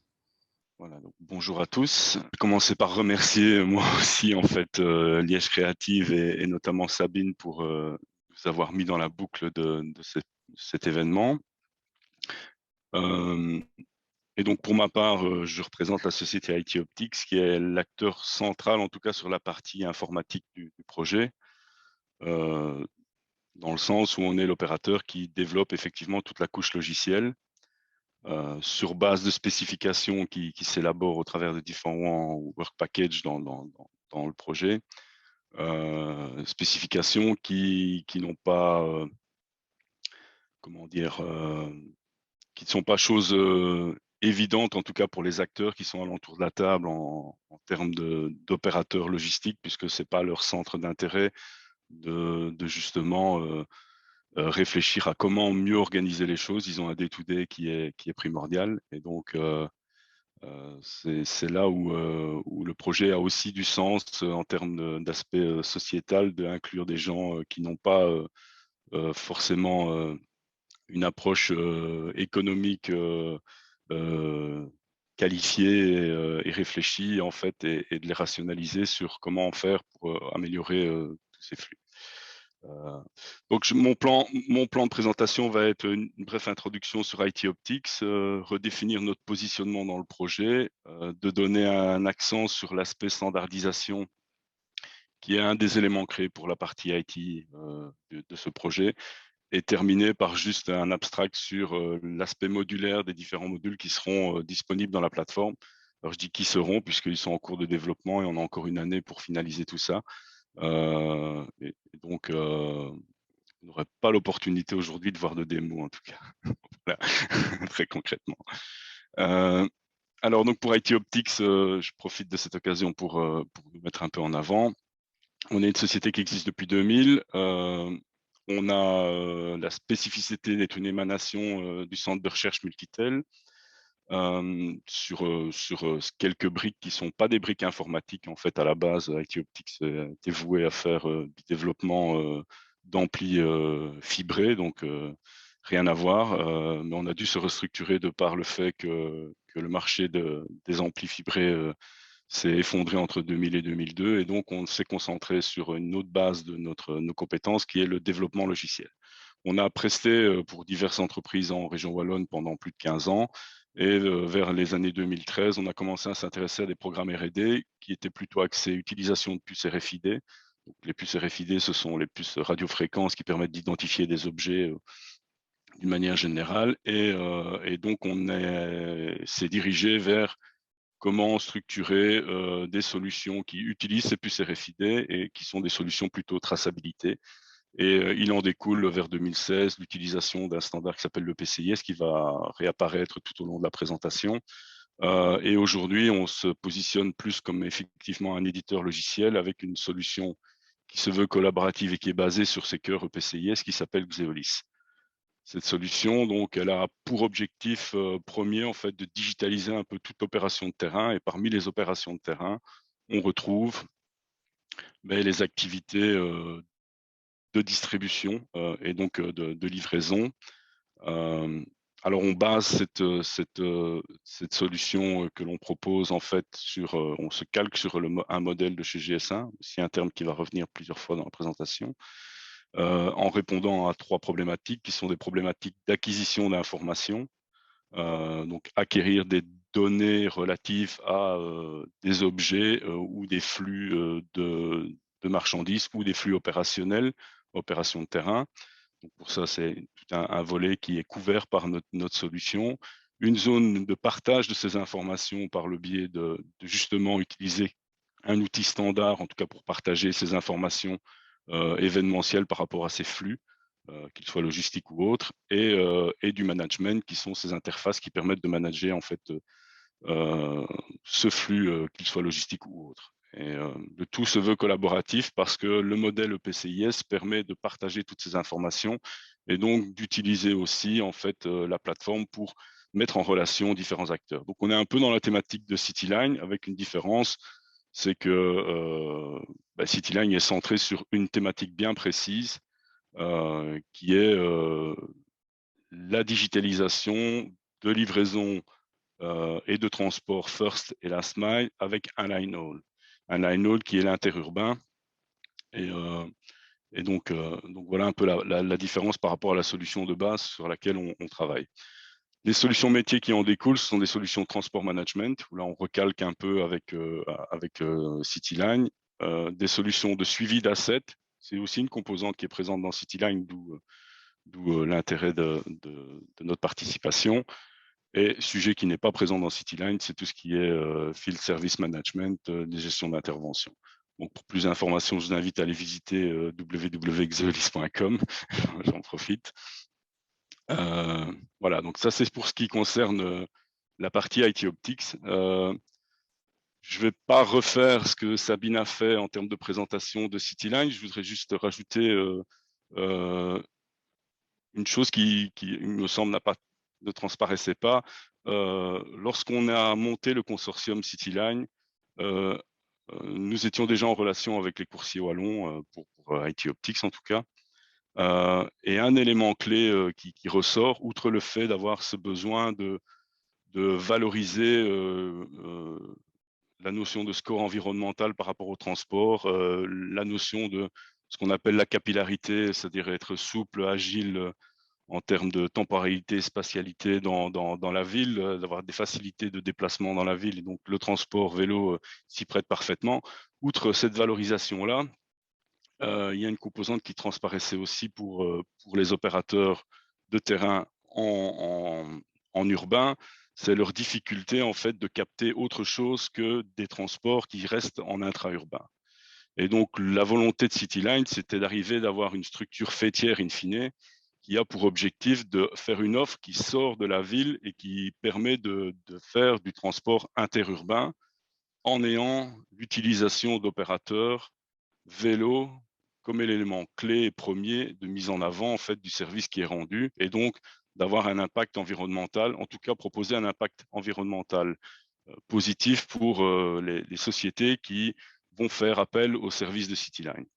Voilà, donc bonjour à tous. Je vais commencer par remercier moi aussi en fait Liège Créative et notamment Sabine pour nous avoir mis dans la boucle de cet événement. Et donc pour ma part, je représente la société IT Optics qui est l'acteur central en tout cas sur la partie informatique du projet, dans le sens où on est l'opérateur qui développe effectivement toute la couche logicielle. Sur base de spécifications qui s'élaborent au travers de différents work packages dans le projet, spécifications qui n'ont pas, comment dire, qui ne sont pas choses évidentes, en tout cas pour les acteurs qui sont alentour de la table en termes d'opérateurs logistiques, puisque ce n'est pas leur centre d'intérêt de justement réfléchir à comment mieux organiser les choses. Ils ont un day-to-day qui est primordial. Et donc, c'est là où le projet a aussi du sens en termes d'aspect sociétal, d'inclure des gens qui n'ont pas forcément une approche économique qualifiée et réfléchie, en fait, et de les rationaliser sur comment faire pour améliorer tous ces flux. Donc mon plan de présentation va être une brève introduction sur IT Optics, redéfinir notre positionnement dans le projet, de donner un accent sur l'aspect standardisation qui est un des éléments créés pour la partie IT de ce projet, et terminer par juste un abstract sur l'aspect modulaire des différents modules qui seront disponibles dans la plateforme. Alors je dis qui seront puisqu'ils sont en cours de développement et on a encore une année pour finaliser tout ça. Et donc, on n'aurait pas l'opportunité aujourd'hui de voir de démo en tout cas, voilà. Très concrètement. Alors donc pour IT Optics, je profite de cette occasion pour nous mettre un peu en avant. On est une société qui existe depuis 2000. On a la spécificité d'être une émanation du centre de recherche Multitel sur quelques briques qui ne sont pas des briques informatiques. En fait, à la base, IT Optics était voué à faire du développement d'amplis fibrés, donc rien à voir. Mais on a dû se restructurer de par le fait que le marché des amplis fibrés s'est effondré entre 2000 et 2002. Et donc, on s'est concentré sur une autre base de nos compétences, qui est le développement logiciel. On a presté pour diverses entreprises en région Wallonne pendant plus de 15 ans. Et vers les années 2013, on a commencé à s'intéresser à des programmes R&D qui étaient plutôt axés utilisation de puces RFID. Donc, les puces RFID, ce sont les puces radiofréquences qui permettent d'identifier des objets d'une manière générale. Et donc, on s'est dirigé vers comment structurer des solutions qui utilisent ces puces RFID et qui sont des solutions plutôt traçabilité. Et il en découle vers 2016 l'utilisation d'un standard qui s'appelle le PCIS qui va réapparaître tout au long de la présentation. Et aujourd'hui, on se positionne plus comme effectivement un éditeur logiciel avec une solution qui se veut collaborative et qui est basée sur ces cœurs PCIS qui s'appelle Xeolis. Cette solution, donc, elle a pour objectif premier, en fait, de digitaliser un peu toute opération de terrain. Et parmi les opérations de terrain, on retrouve les activités de distribution et donc de livraison, Alors, on base cette solution que l'on propose en fait sur, on se calque sur un modèle de chez GS1, c'est un terme qui va revenir plusieurs fois dans la présentation, en répondant à 3 problématiques qui sont des problématiques d'acquisition d'informations, donc acquérir des données relatives à des objets ou des flux de marchandises ou des flux opérationnels, opérations de terrain. Donc pour ça, c'est tout un volet qui est couvert par notre solution. Une zone de partage de ces informations par le biais de justement utiliser un outil standard, en tout cas pour partager ces informations événementielles par rapport à ces flux, qu'ils soient logistiques ou autres, et du management, qui sont ces interfaces qui permettent de manager en fait ce flux, qu'il soit logistique ou autre. Et le tout se veut collaboratif parce que le modèle EPCIS permet de partager toutes ces informations et donc d'utiliser aussi en fait la plateforme pour mettre en relation différents acteurs. Donc on est un peu dans la thématique de CityLine avec une différence, c'est que CityLine est centré sur une thématique bien précise qui est la digitalisation de livraison et de transport first et last mile avec un line haul. Un line haul qui est l'interurbain. Et donc voilà un peu la différence par rapport à la solution de base sur laquelle on travaille. Les solutions métiers qui en découlent, ce sont des solutions de transport management, où là on recalque un peu avec CityLine. Des solutions de suivi d'assets, c'est aussi une composante qui est présente dans CityLine, d'où l'intérêt de notre participation. Et sujet qui n'est pas présent dans CityLine, c'est tout ce qui est Field Service Management, des gestions d'intervention. Donc pour plus d'informations, je vous invite à aller visiter www.xeolis.com, j'en profite. Voilà, donc ça c'est pour ce qui concerne la partie IT Optics. Je ne vais pas refaire ce que Sabine a fait en termes de présentation de CityLine, je voudrais juste rajouter une chose qui il me semble, ne transparaissait pas. Lorsqu'on a monté le consortium CityLine, nous étions déjà en relation avec les coursiers wallons, pour IT Optics en tout cas. Et un élément clé qui ressort, outre le fait d'avoir ce besoin de valoriser la notion de score environnemental par rapport au transport, la notion de ce qu'on appelle la capillarité, c'est-à-dire être souple, agile en termes de temporalité, spatialité dans la ville, d'avoir des facilités de déplacement dans la ville, et donc le transport vélo s'y prête parfaitement. Outre cette valorisation-là, il y a une composante qui transparaissait aussi pour les opérateurs de terrain en urbain, c'est leur difficulté en fait de capter autre chose que des transports qui restent en intra-urbain. Et donc la volonté de CityLine, c'était d'avoir une structure faîtière in fine, qui a pour objectif de faire une offre qui sort de la ville et qui permet de faire du transport interurbain en ayant l'utilisation d'opérateurs vélo comme l'élément clé et premier de mise en avant en fait du service qui est rendu, et donc d'avoir un impact environnemental, en tout cas proposer un impact environnemental positif pour les sociétés qui vont faire appel au service de CityLine.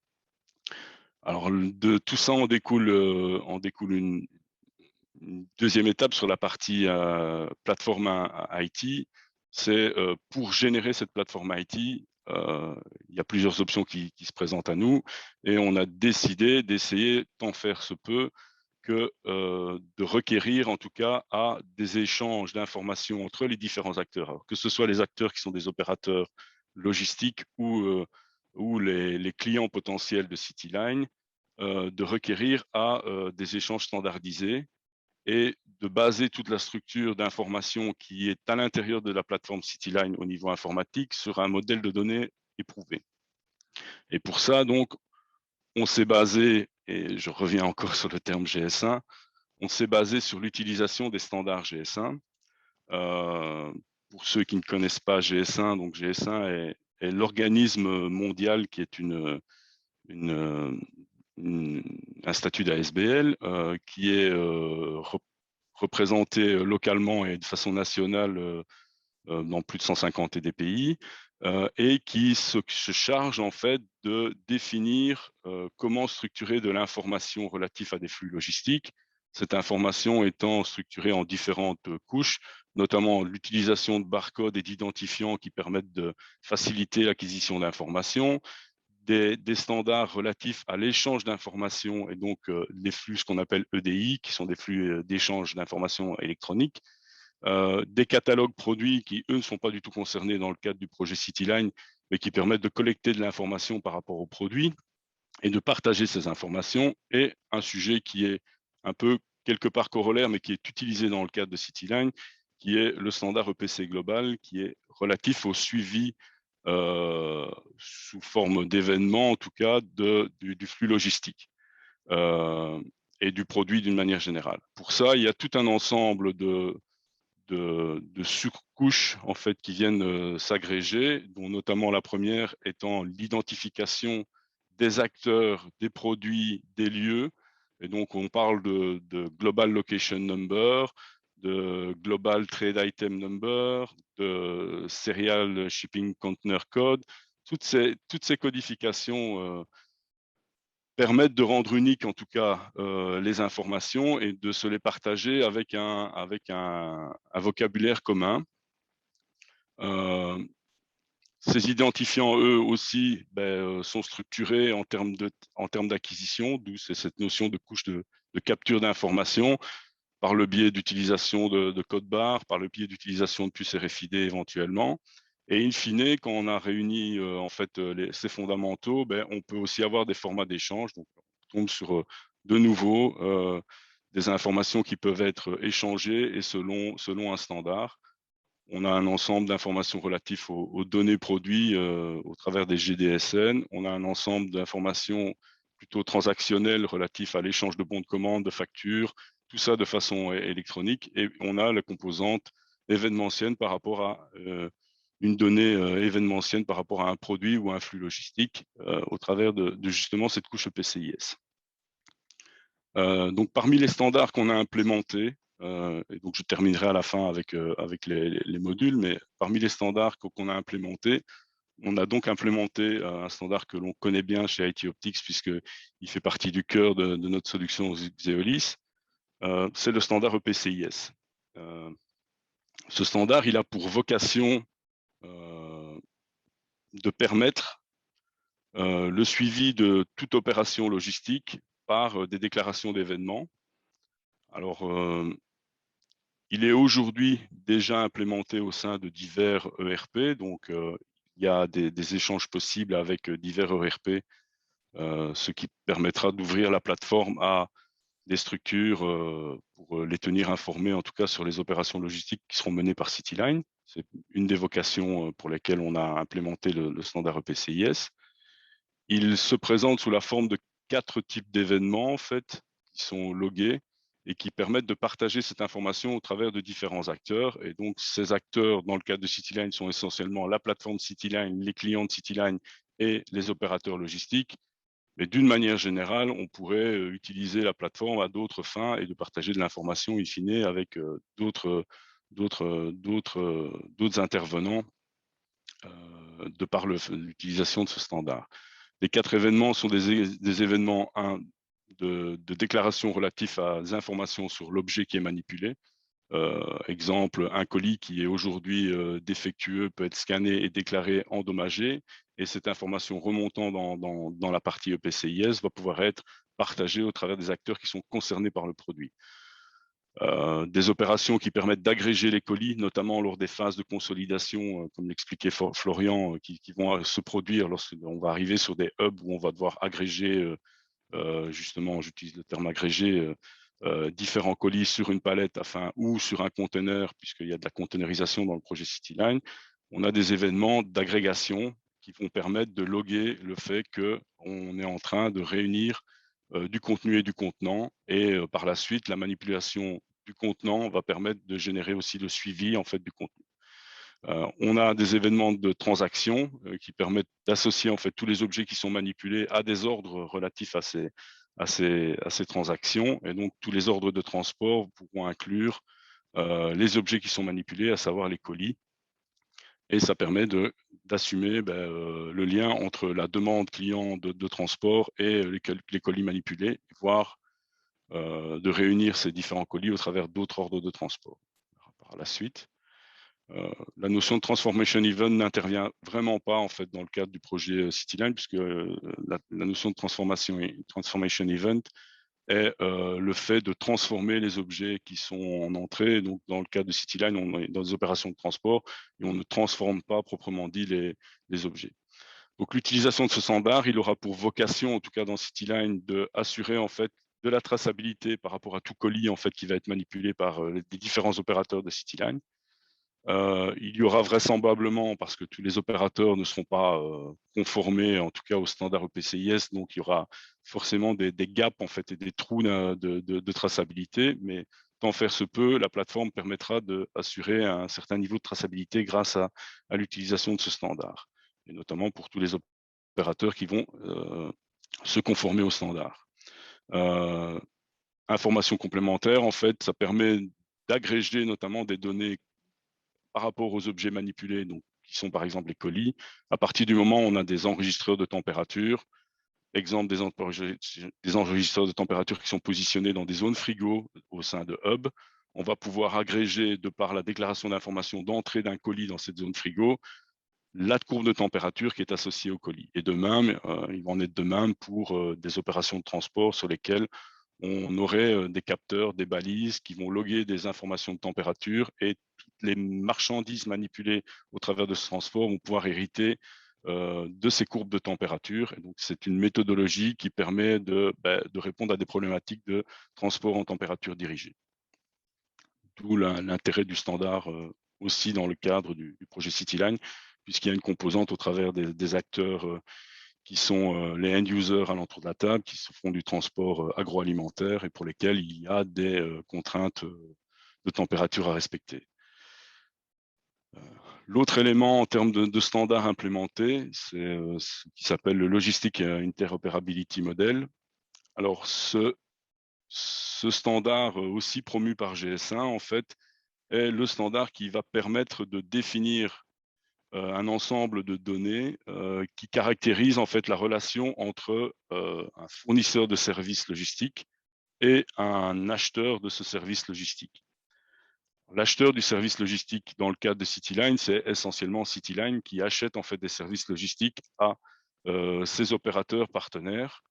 Alors de tout ça en découle une deuxième étape sur la partie plateforme IT. C'est pour générer cette plateforme IT, il y a plusieurs options qui se présentent à nous, et on a décidé d'essayer, tant faire se peut, que de requérir en tout cas à des échanges d'informations entre les différents acteurs, alors que ce soit les acteurs qui sont des opérateurs logistiques ou les clients potentiels de CityLine, de requérir à des échanges standardisés et de baser toute la structure d'information qui est à l'intérieur de la plateforme CityLine au niveau informatique sur un modèle de données éprouvé. Et pour ça, donc, on s'est basé, et je reviens encore sur le terme GS1, on s'est basé sur l'utilisation des standards GS1. Pour ceux qui ne connaissent pas GS1, donc GS1 est l'organisme mondial qui est un statut d'ASBL qui est représenté localement et de façon nationale dans plus de 150 pays, et qui se charge en fait de définir comment structurer de l'information relative à des flux logistiques, cette information étant structurée en différentes couches, notamment l'utilisation de barcodes et d'identifiants qui permettent de faciliter l'acquisition d'informations, des standards relatifs à l'échange d'informations et donc les flux, ce qu'on appelle EDI, qui sont des flux d'échange d'informations électroniques, des catalogues produits qui, eux, ne sont pas du tout concernés dans le cadre du projet CityLine, mais qui permettent de collecter de l'information par rapport aux produits et de partager ces informations, et un sujet qui est un peu quelque part corollaire, mais qui est utilisé dans le cadre de CityLine, qui est le standard EPC global, qui est relatif au suivi sous forme d'événements, en tout cas, du flux logistique et du produit d'une manière générale. Pour ça, il y a tout un ensemble de surcouches en fait, qui viennent s'agréger, dont notamment la première étant l'identification des acteurs, des produits, des lieux. Et donc, on parle de Global Location Number, de Global Trade Item Number, de Serial Shipping Container Code. Toutes ces codifications permettent de rendre unique, en tout cas, les informations et de se les partager avec un vocabulaire commun. Ces identifiants, eux aussi, sont structurés en termes d'acquisition, d'où c'est cette notion de couche de capture d'informations par le biais d'utilisation de codes barres, par le biais d'utilisation de puces RFID éventuellement. Et in fine, quand on a réuni en fait ces fondamentaux, on peut aussi avoir des formats d'échange. Donc, on tombe sur de nouveau des informations qui peuvent être échangées et selon un standard. On a un ensemble d'informations relatives aux données produits au travers des GDSN. On a un ensemble d'informations plutôt transactionnelles relatives à l'échange de bons de commande, de factures, tout ça de façon électronique. Et on a la composante événementielle par rapport à une donnée événementielle par rapport à un produit ou à un flux logistique au travers de justement cette couche PCIS. Donc, parmi les standards qu'on a implémentés, et donc je terminerai à la fin avec les modules, mais parmi les standards qu'on a implémentés, on a donc implémenté un standard que l'on connaît bien chez IT Optics, puisqu'il fait partie du cœur de notre solution Xeolis, c'est le standard EPCIS. Ce standard, il a pour vocation de permettre le suivi de toute opération logistique par des déclarations d'événements. Alors, il est aujourd'hui déjà implémenté au sein de divers ERP, donc il y a des échanges possibles avec divers ERP, ce qui permettra d'ouvrir la plateforme à des structures pour les tenir informés, en tout cas sur les opérations logistiques qui seront menées par CityLine. C'est une des vocations pour lesquelles on a implémenté le standard EPCIS. Il se présente sous la forme de 4 types d'événements en fait, qui sont logués et qui permettent de partager cette information au travers de différents acteurs. Et donc, ces acteurs, dans le cadre de CityLine, sont essentiellement la plateforme CityLine, les clients de CityLine et les opérateurs logistiques. Mais d'une manière générale, on pourrait utiliser la plateforme à d'autres fins et de partager de l'information in fine avec d'autres intervenants de par l'utilisation de ce standard. Les 4 événements sont des événements de déclaration relatifs à des informations sur l'objet qui est manipulé. Exemple, un colis qui est aujourd'hui défectueux peut être scanné et déclaré endommagé, et cette information remontant dans la partie EPCIS va pouvoir être partagée au travers des acteurs qui sont concernés par le produit. Des opérations qui permettent d'agréger les colis, notamment lors des phases de consolidation, comme l'expliquait Florian, qui vont se produire lorsqu'on va arriver sur des hubs où on va devoir agréger, justement, j'utilise le terme agrégé, différents colis sur une palette ou sur un conteneur, puisqu'il y a de la containerisation dans le projet CityLine. On a des événements d'agrégation qui vont permettre de loguer le fait qu'on est en train de réunir du contenu et du contenant, et par la suite, la manipulation du contenant va permettre de générer aussi le suivi en fait du contenu. On a des événements de transaction qui permettent d'associer en fait tous les objets qui sont manipulés à des ordres relatifs à ces transactions, et donc tous les ordres de transport pourront inclure les objets qui sont manipulés, à savoir les colis, et ça permet d'assumer le lien entre la demande client de transport et les colis manipulés, voire de réunir ces différents colis au travers d'autres ordres de transport. Par la suite, la notion de transformation event n'intervient vraiment pas en fait dans le cadre du projet Cityline, puisque la notion de transformation event est le fait de transformer les objets qui sont en entrée. Donc, dans le cas de Cityline, on est dans des opérations de transport et on ne transforme pas proprement dit les objets. Donc, l'utilisation de ce standard, il aura pour vocation, en tout cas dans Cityline, d'assurer en fait de la traçabilité par rapport à tout colis en fait qui va être manipulé par les différents opérateurs de Cityline. Il y aura vraisemblablement, parce que tous les opérateurs ne seront pas conformés, en tout cas au standard EPCIS, donc il y aura forcément des gaps en fait et des trous de traçabilité, mais tant faire se peut, la plateforme permettra d'assurer un certain niveau de traçabilité grâce à l'utilisation de ce standard, et notamment pour tous les opérateurs qui vont se conformer au standard. Information complémentaire, en fait, ça permet d'agréger notamment des données par rapport aux objets manipulés, donc, qui sont par exemple les colis. À partir du moment où on a des enregistreurs de température, exemple des enregistreurs de température qui sont positionnés dans des zones frigo au sein de Hub, on va pouvoir agréger, de par la déclaration d'information d'entrée d'un colis dans cette zone frigo, la courbe de température qui est associée au colis. Et de même, il va en être de même pour des opérations de transport sur lesquelles on aurait des capteurs, des balises qui vont loguer des informations de température, et toutes les marchandises manipulées au travers de ce transport vont pouvoir hériter de ces courbes de température. Et donc, c'est une méthodologie qui permet de répondre à des problématiques de transport en température dirigée. D'où l'intérêt du standard aussi dans le cadre du projet Cityline, puisqu'il y a une composante au travers des acteurs qui sont les end-users à l'entour de la table, qui se font du transport agroalimentaire et pour lesquels il y a des contraintes de température à respecter. L'autre élément en termes de standards implémentés, c'est ce qui s'appelle le Logistic Interoperability Model. Alors, ce standard aussi promu par GS1, en fait, est le standard qui va permettre de définir un ensemble de données qui caractérise en fait la relation entre un fournisseur de services logistiques et un acheteur de ce service logistique. L'acheteur du service logistique dans le cadre de Cityline, c'est essentiellement Cityline qui achète en fait des services logistiques à ses opérateurs partenaires.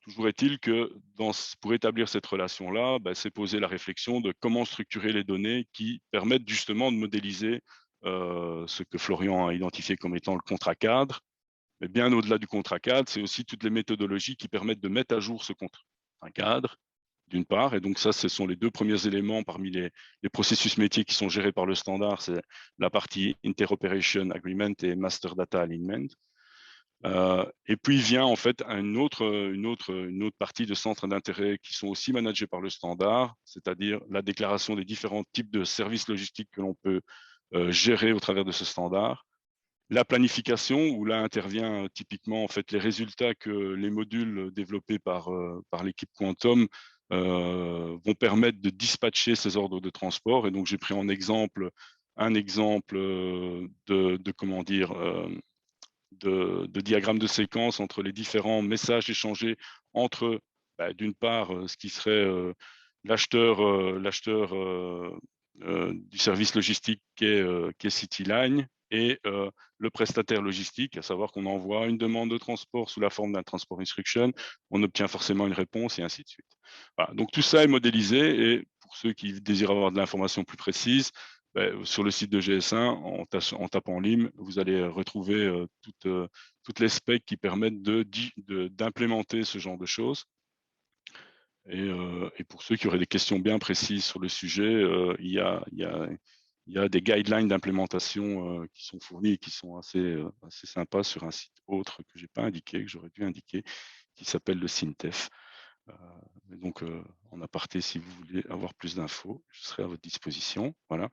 Toujours est-il que pour établir cette relation-là, c'est poser la réflexion de comment structurer les données qui permettent justement de modéliser ce que Florian a identifié comme étant le contrat cadre. Mais bien au-delà du contrat cadre, c'est aussi toutes les méthodologies qui permettent de mettre à jour ce contrat cadre, d'une part. Et donc ça, ce sont les deux premiers éléments parmi les processus métiers qui sont gérés par le standard. C'est la partie Interoperation Agreement et Master Data Alignment. Et puis vient en fait une autre partie de centres d'intérêt qui sont aussi managés par le standard, c'est-à-dire la déclaration des différents types de services logistiques que l'on peut gérer au travers de ce standard. La planification, où là intervient typiquement en fait les résultats que les modules développés par l'équipe Quantum vont permettre de dispatcher ces ordres de transport. Et donc j'ai pris un exemple de comment dire de diagramme de séquence entre les différents messages échangés entre, d'une part, ce qui serait l'acheteur du service logistique qui est Cityline et le prestataire logistique, à savoir qu'on envoie une demande de transport sous la forme d'un transport instruction, on obtient forcément une réponse et ainsi de suite. Voilà. Donc tout ça est modélisé, et pour ceux qui désirent avoir de l'information plus précise, sur le site de GS1, en tapant LIM, vous allez retrouver toutes les specs qui permettent d'implémenter ce genre de choses. Et pour ceux qui auraient des questions bien précises sur le sujet, il y a des guidelines d'implémentation qui sont fournis et qui sont assez sympas sur un site autre que je n'ai pas indiqué, que j'aurais dû indiquer, qui s'appelle le SINTEF. Donc, en aparté, si vous voulez avoir plus d'infos, je serai à votre disposition. Voilà.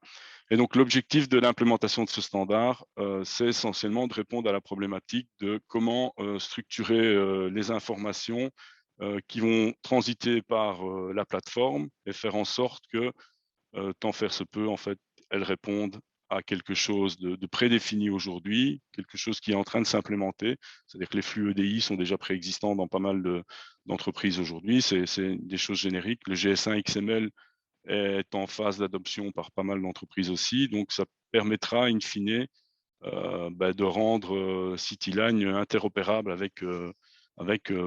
Et donc, l'objectif de l'implémentation de ce standard, c'est essentiellement de répondre à la problématique de comment structurer les informations qui vont transiter par la plateforme et faire en sorte que, tant faire se peut, en fait, elles répondent à quelque chose de prédéfini aujourd'hui, quelque chose qui est en train de s'implémenter. C'est-à-dire que les flux EDI sont déjà préexistants dans pas mal d'entreprises aujourd'hui. C'est des choses génériques. Le GS1 XML est en phase d'adoption par pas mal d'entreprises aussi. Donc, ça permettra, in fine, de rendre CityLine interopérable avec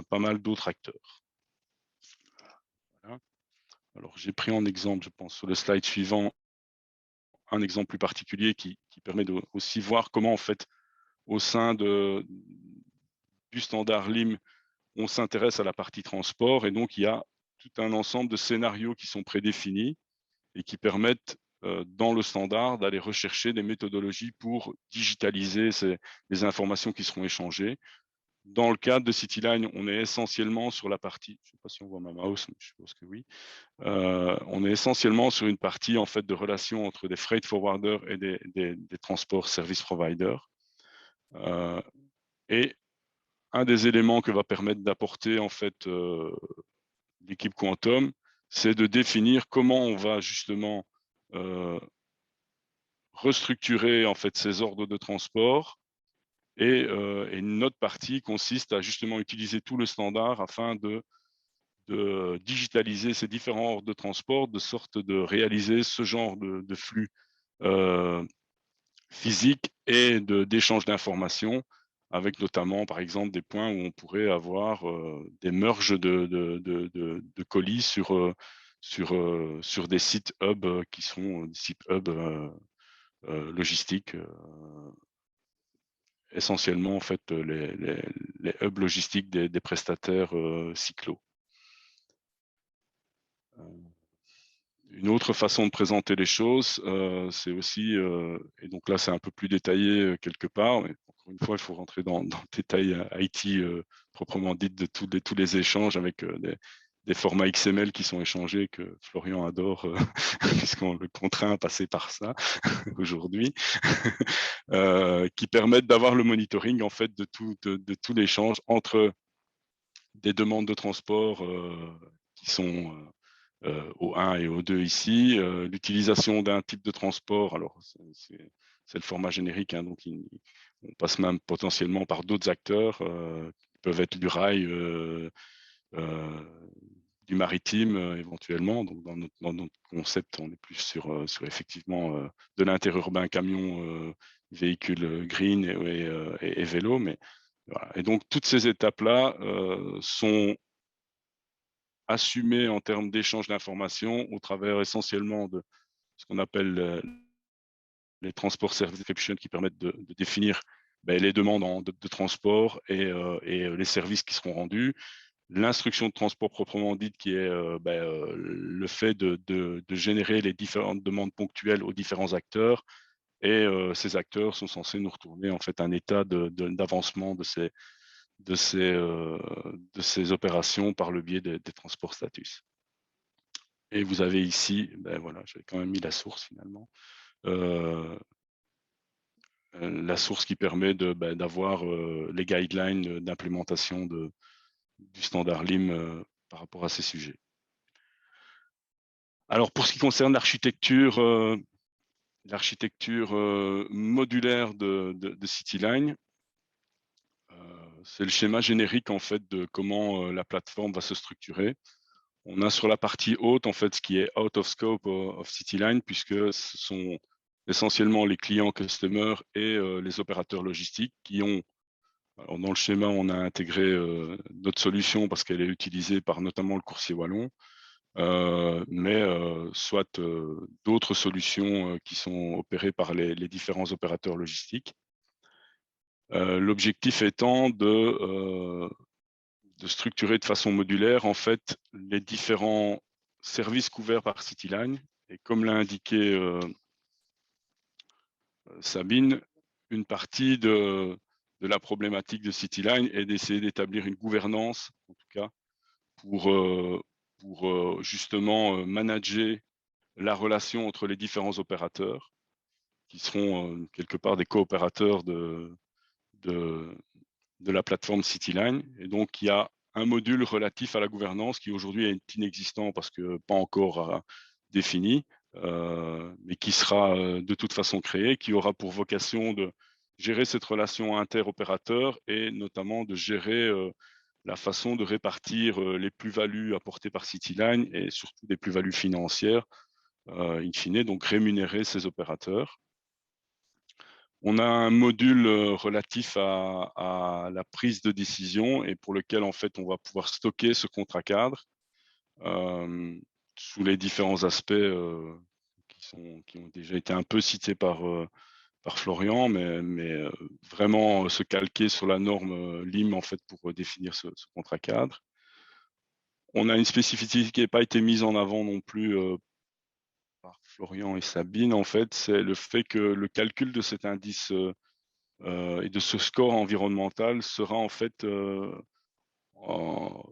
pas mal d'autres acteurs. Voilà. Alors, j'ai pris en exemple, je pense, sur le slide suivant, un exemple plus particulier qui permet de aussi voir comment, en fait, au sein du standard LIM, on s'intéresse à la partie transport. Et donc, il y a tout un ensemble de scénarios qui sont prédéfinis et qui permettent, dans le standard, d'aller rechercher des méthodologies pour digitaliser les informations qui seront échangées. Dans le cadre de CityLine, on est essentiellement sur la partie, je ne sais pas si on voit ma mouse, mais je suppose que oui, on est essentiellement sur une partie en fait de relation entre des freight forwarders et des transports service providers. Et un des éléments que va permettre d'apporter en fait l'équipe Quantum, c'est de définir comment on va justement restructurer en fait ces ordres de transport. Et une autre partie consiste à justement utiliser tout le standard afin de digitaliser ces différents ordres de transport de sorte de réaliser ce genre de flux physique et d'échange d'informations, avec notamment, par exemple, des points où on pourrait avoir des merges de colis sur des sites hub qui sont des sites hub logistiques, essentiellement en fait les hubs logistiques des prestataires cyclo. Une autre façon de présenter les choses, c'est aussi, et donc là c'est un peu plus détaillé quelque part, mais encore une fois il faut rentrer dans le détail IT proprement dit de tous les échanges avec des formats XML qui sont échangés que Florian adore puisqu'on le contraint à passer par ça aujourd'hui, qui permettent d'avoir le monitoring en fait de tout l'échange entre des demandes de transport qui sont au 1 et au 2 ici, l'utilisation d'un type de transport, alors c'est le format générique, hein, donc on passe même potentiellement par d'autres acteurs, qui peuvent être du rail, du maritime éventuellement. Donc dans notre concept, on est plus sur effectivement de l'interurbain camion, véhicule green et vélo. Mais, voilà. Et donc toutes ces étapes-là sont assumées en termes d'échange d'informations au travers essentiellement de ce qu'on appelle les transport service description qui permettent de définir les demandes de transport et les services qui seront rendus. L'instruction de transport proprement dite qui est le fait de générer les différentes demandes ponctuelles aux différents acteurs, et ces acteurs sont censés nous retourner en fait un état d'avancement de ces opérations par le biais des transports status. Et vous avez ici, voilà, j'avais quand même mis la source finalement, la source qui permet d'avoir les guidelines d'implémentation du standard LIM par rapport à ces sujets. Alors, pour ce qui concerne l'architecture modulaire de CityLine, c'est le schéma générique en fait de comment la plateforme va se structurer. On a sur la partie haute en fait ce qui est out of scope of CityLine, puisque ce sont essentiellement les clients customers et les opérateurs logistiques qui ont. Alors dans le schéma, on a intégré notre solution parce qu'elle est utilisée par notamment le coursier wallon, mais soit d'autres solutions qui sont opérées par les différents opérateurs logistiques. L'objectif étant de structurer de façon modulaire en fait les différents services couverts par CityLine. Et comme l'a indiqué Sabine, une partie de la problématique de CityLine est d'essayer d'établir une gouvernance, en tout cas, pour justement manager la relation entre les différents opérateurs, qui seront quelque part des coopérateurs de la plateforme CityLine. Et donc, il y a un module relatif à la gouvernance qui aujourd'hui est inexistant parce que pas encore défini, mais qui sera de toute façon créé, qui aura pour vocation de gérer cette relation interopérateur et notamment de gérer la façon de répartir les plus-values apportées par Cityline et surtout des plus-values financières, in fine, donc rémunérer ces opérateurs. On a un module relatif à la prise de décision et pour lequel en fait on va pouvoir stocker ce contrat cadre sous les différents aspects qui ont déjà été un peu cités par Florian, mais vraiment se calquer sur la norme LIM en fait pour définir ce contrat cadre. On a une spécificité qui n'a pas été mise en avant non plus par Florian et Sabine, en fait, c'est le fait que le calcul de cet indice et de ce score environnemental sera en fait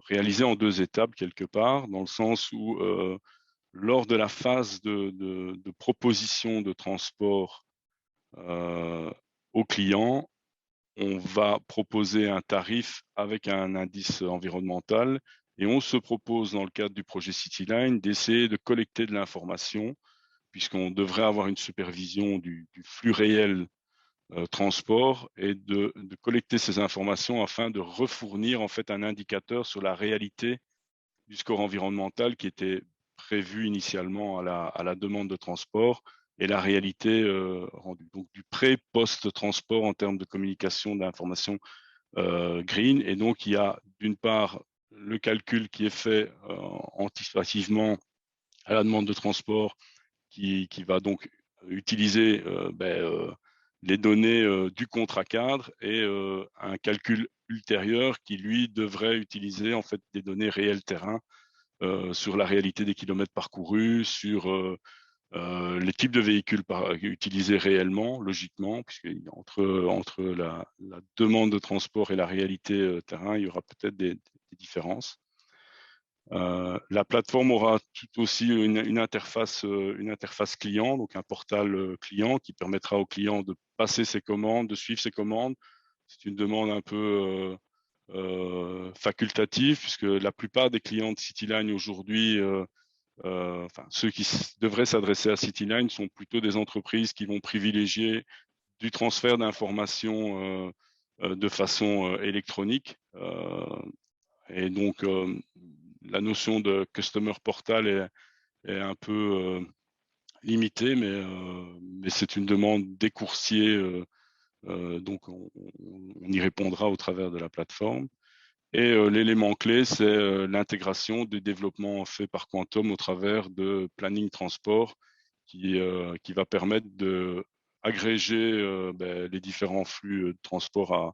réalisé en 2 étapes quelque part, dans le sens où lors de la phase de proposition de transport au client, on va proposer un tarif avec un indice environnemental et on se propose dans le cadre du projet Cityline d'essayer de collecter de l'information puisqu'on devrait avoir une supervision du flux réel transport et de collecter ces informations afin de refournir en fait un indicateur sur la réalité du score environnemental qui était prévu initialement à la demande de transport et la réalité rendue. Donc du pré-post-transport en termes de communication d'informations green. Et donc il y a d'une part le calcul qui est fait anticipativement à la demande de transport qui va donc utiliser les données du contrat cadre et un calcul ultérieur qui lui devrait utiliser en fait des données réelles terrain sur la réalité des kilomètres parcourus, sur les types de véhicules utilisés réellement, logiquement, puisque entre la demande de transport et la réalité terrain, il y aura peut-être des différences. La plateforme aura tout aussi une interface client, donc un portal client qui permettra au client de passer ses commandes, de suivre ses commandes. C'est une demande un peu facultative puisque la plupart des clients de Cityline aujourd'hui, ceux qui devraient s'adresser à Cityline sont plutôt des entreprises qui vont privilégier du transfert d'informations de façon électronique. Et donc, la notion de customer portal est un peu limitée, mais c'est une demande des coursiers, donc on y répondra au travers de la plateforme. Et l'élément clé, c'est l'intégration des développements faits par Quantum au travers de planning transport qui va permettre de agréger les différents flux de transport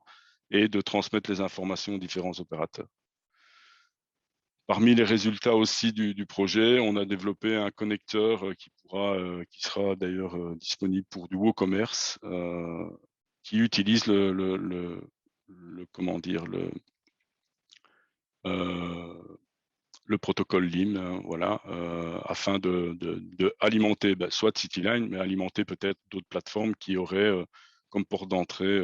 et de transmettre les informations aux différents opérateurs. Parmi les résultats aussi du projet, on a développé un connecteur qui sera d'ailleurs disponible pour du WooCommerce, qui utilise le protocole LIM, voilà, afin de alimenter soit Cityline, mais alimenter peut-être d'autres plateformes qui auraient comme porte d'entrée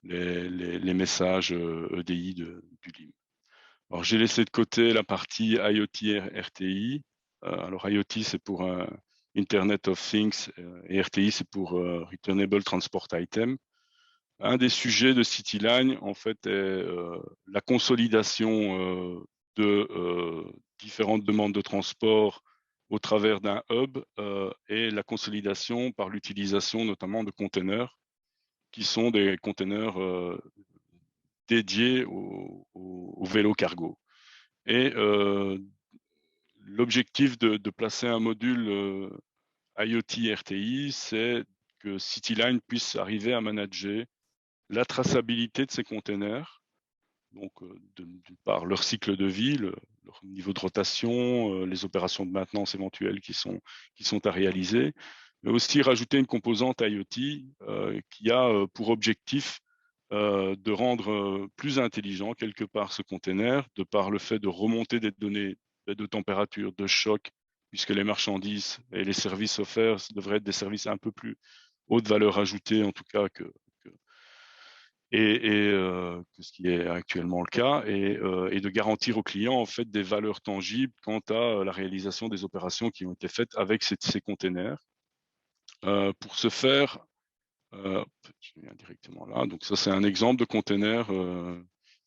les messages EDI du LIM. Alors, j'ai laissé de côté la partie IoT RTI. Alors, IoT, c'est pour Internet of Things et RTI, c'est pour Returnable Transport Item. Un des sujets de Cityline, en fait, est la consolidation de différentes demandes de transport au travers d'un hub et la consolidation par l'utilisation notamment de containers qui sont des containers dédiés au vélo cargo. Et l'objectif de placer un module IoT RTI, c'est que Cityline puisse arriver à manager la traçabilité de ces containers, donc d'une part leur cycle de vie, leur niveau de rotation, les opérations de maintenance éventuelles qui sont à réaliser, mais aussi rajouter une composante IoT qui a pour objectif de rendre plus intelligent quelque part ce container, de par le fait de remonter des données de température, de choc, puisque les marchandises et les services offerts devraient être des services un peu plus haute valeur ajoutée, en tout cas que ce qui est actuellement le cas, et de garantir aux clients en fait des valeurs tangibles quant à la réalisation des opérations qui ont été faites avec ces containers. Pour ce faire, je viens directement là. Donc ça, c'est un exemple de container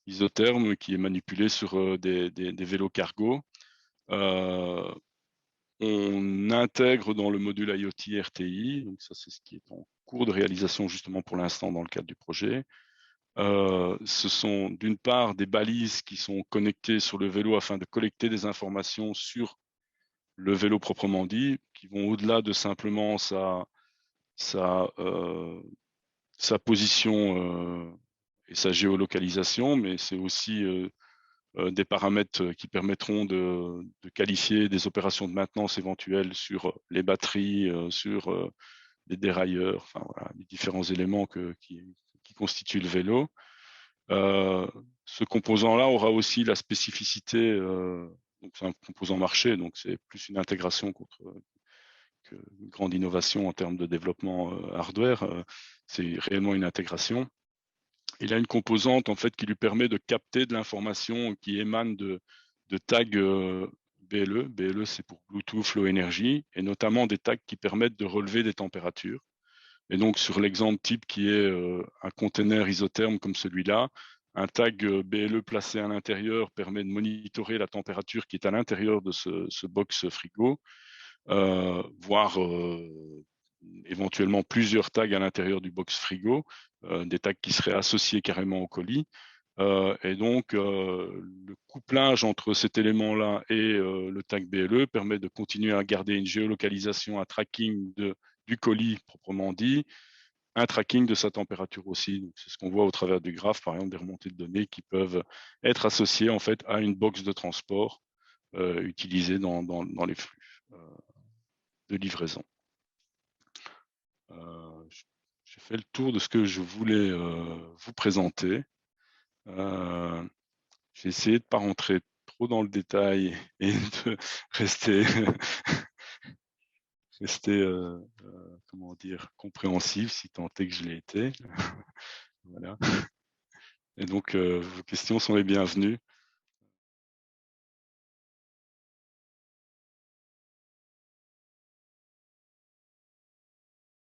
isotherme qui est manipulé sur des vélos cargo. On intègre dans le module IoT RTI, donc ça c'est ce qui est en cours de réalisation justement pour l'instant dans le cadre du projet. Ce sont d'une part des balises qui sont connectées sur le vélo afin de collecter des informations sur le vélo proprement dit, qui vont au-delà de simplement sa position et sa géolocalisation, mais c'est aussi des paramètres qui permettront de qualifier des opérations de maintenance éventuelles sur les batteries, sur les dérailleurs, enfin voilà, les différents éléments qui constituent le vélo. Ce composant-là aura aussi la spécificité, donc c'est un composant marché, donc c'est plus une intégration qu'une grande innovation en termes de développement hardware. C'est réellement une intégration. Il a une composante en fait qui lui permet de capter de l'information qui émane de tags BLE. BLE, c'est pour Bluetooth Low Energy, et notamment des tags qui permettent de relever des températures. Et donc, sur l'exemple type qui est un container isotherme comme celui-là, un tag BLE placé à l'intérieur permet de monitorer la température qui est à l'intérieur de ce box frigo, voire éventuellement plusieurs tags à l'intérieur du box frigo, des tags qui seraient associés carrément au colis. Et donc, le couplage entre cet élément-là et le tag BLE permet de continuer à garder une géolocalisation, un tracking du colis proprement dit, un tracking de sa température aussi. C'est ce qu'on voit au travers du graphe, par exemple, des remontées de données qui peuvent être associées en fait à une box de transport utilisée dans les flux de livraison. J'ai fait le tour de ce que je voulais vous présenter. J'ai essayé de ne pas rentrer trop dans le détail et de rester, comment dire, compréhensif, si tant est que je l'ai été. Voilà. Et donc, vos questions sont les bienvenues.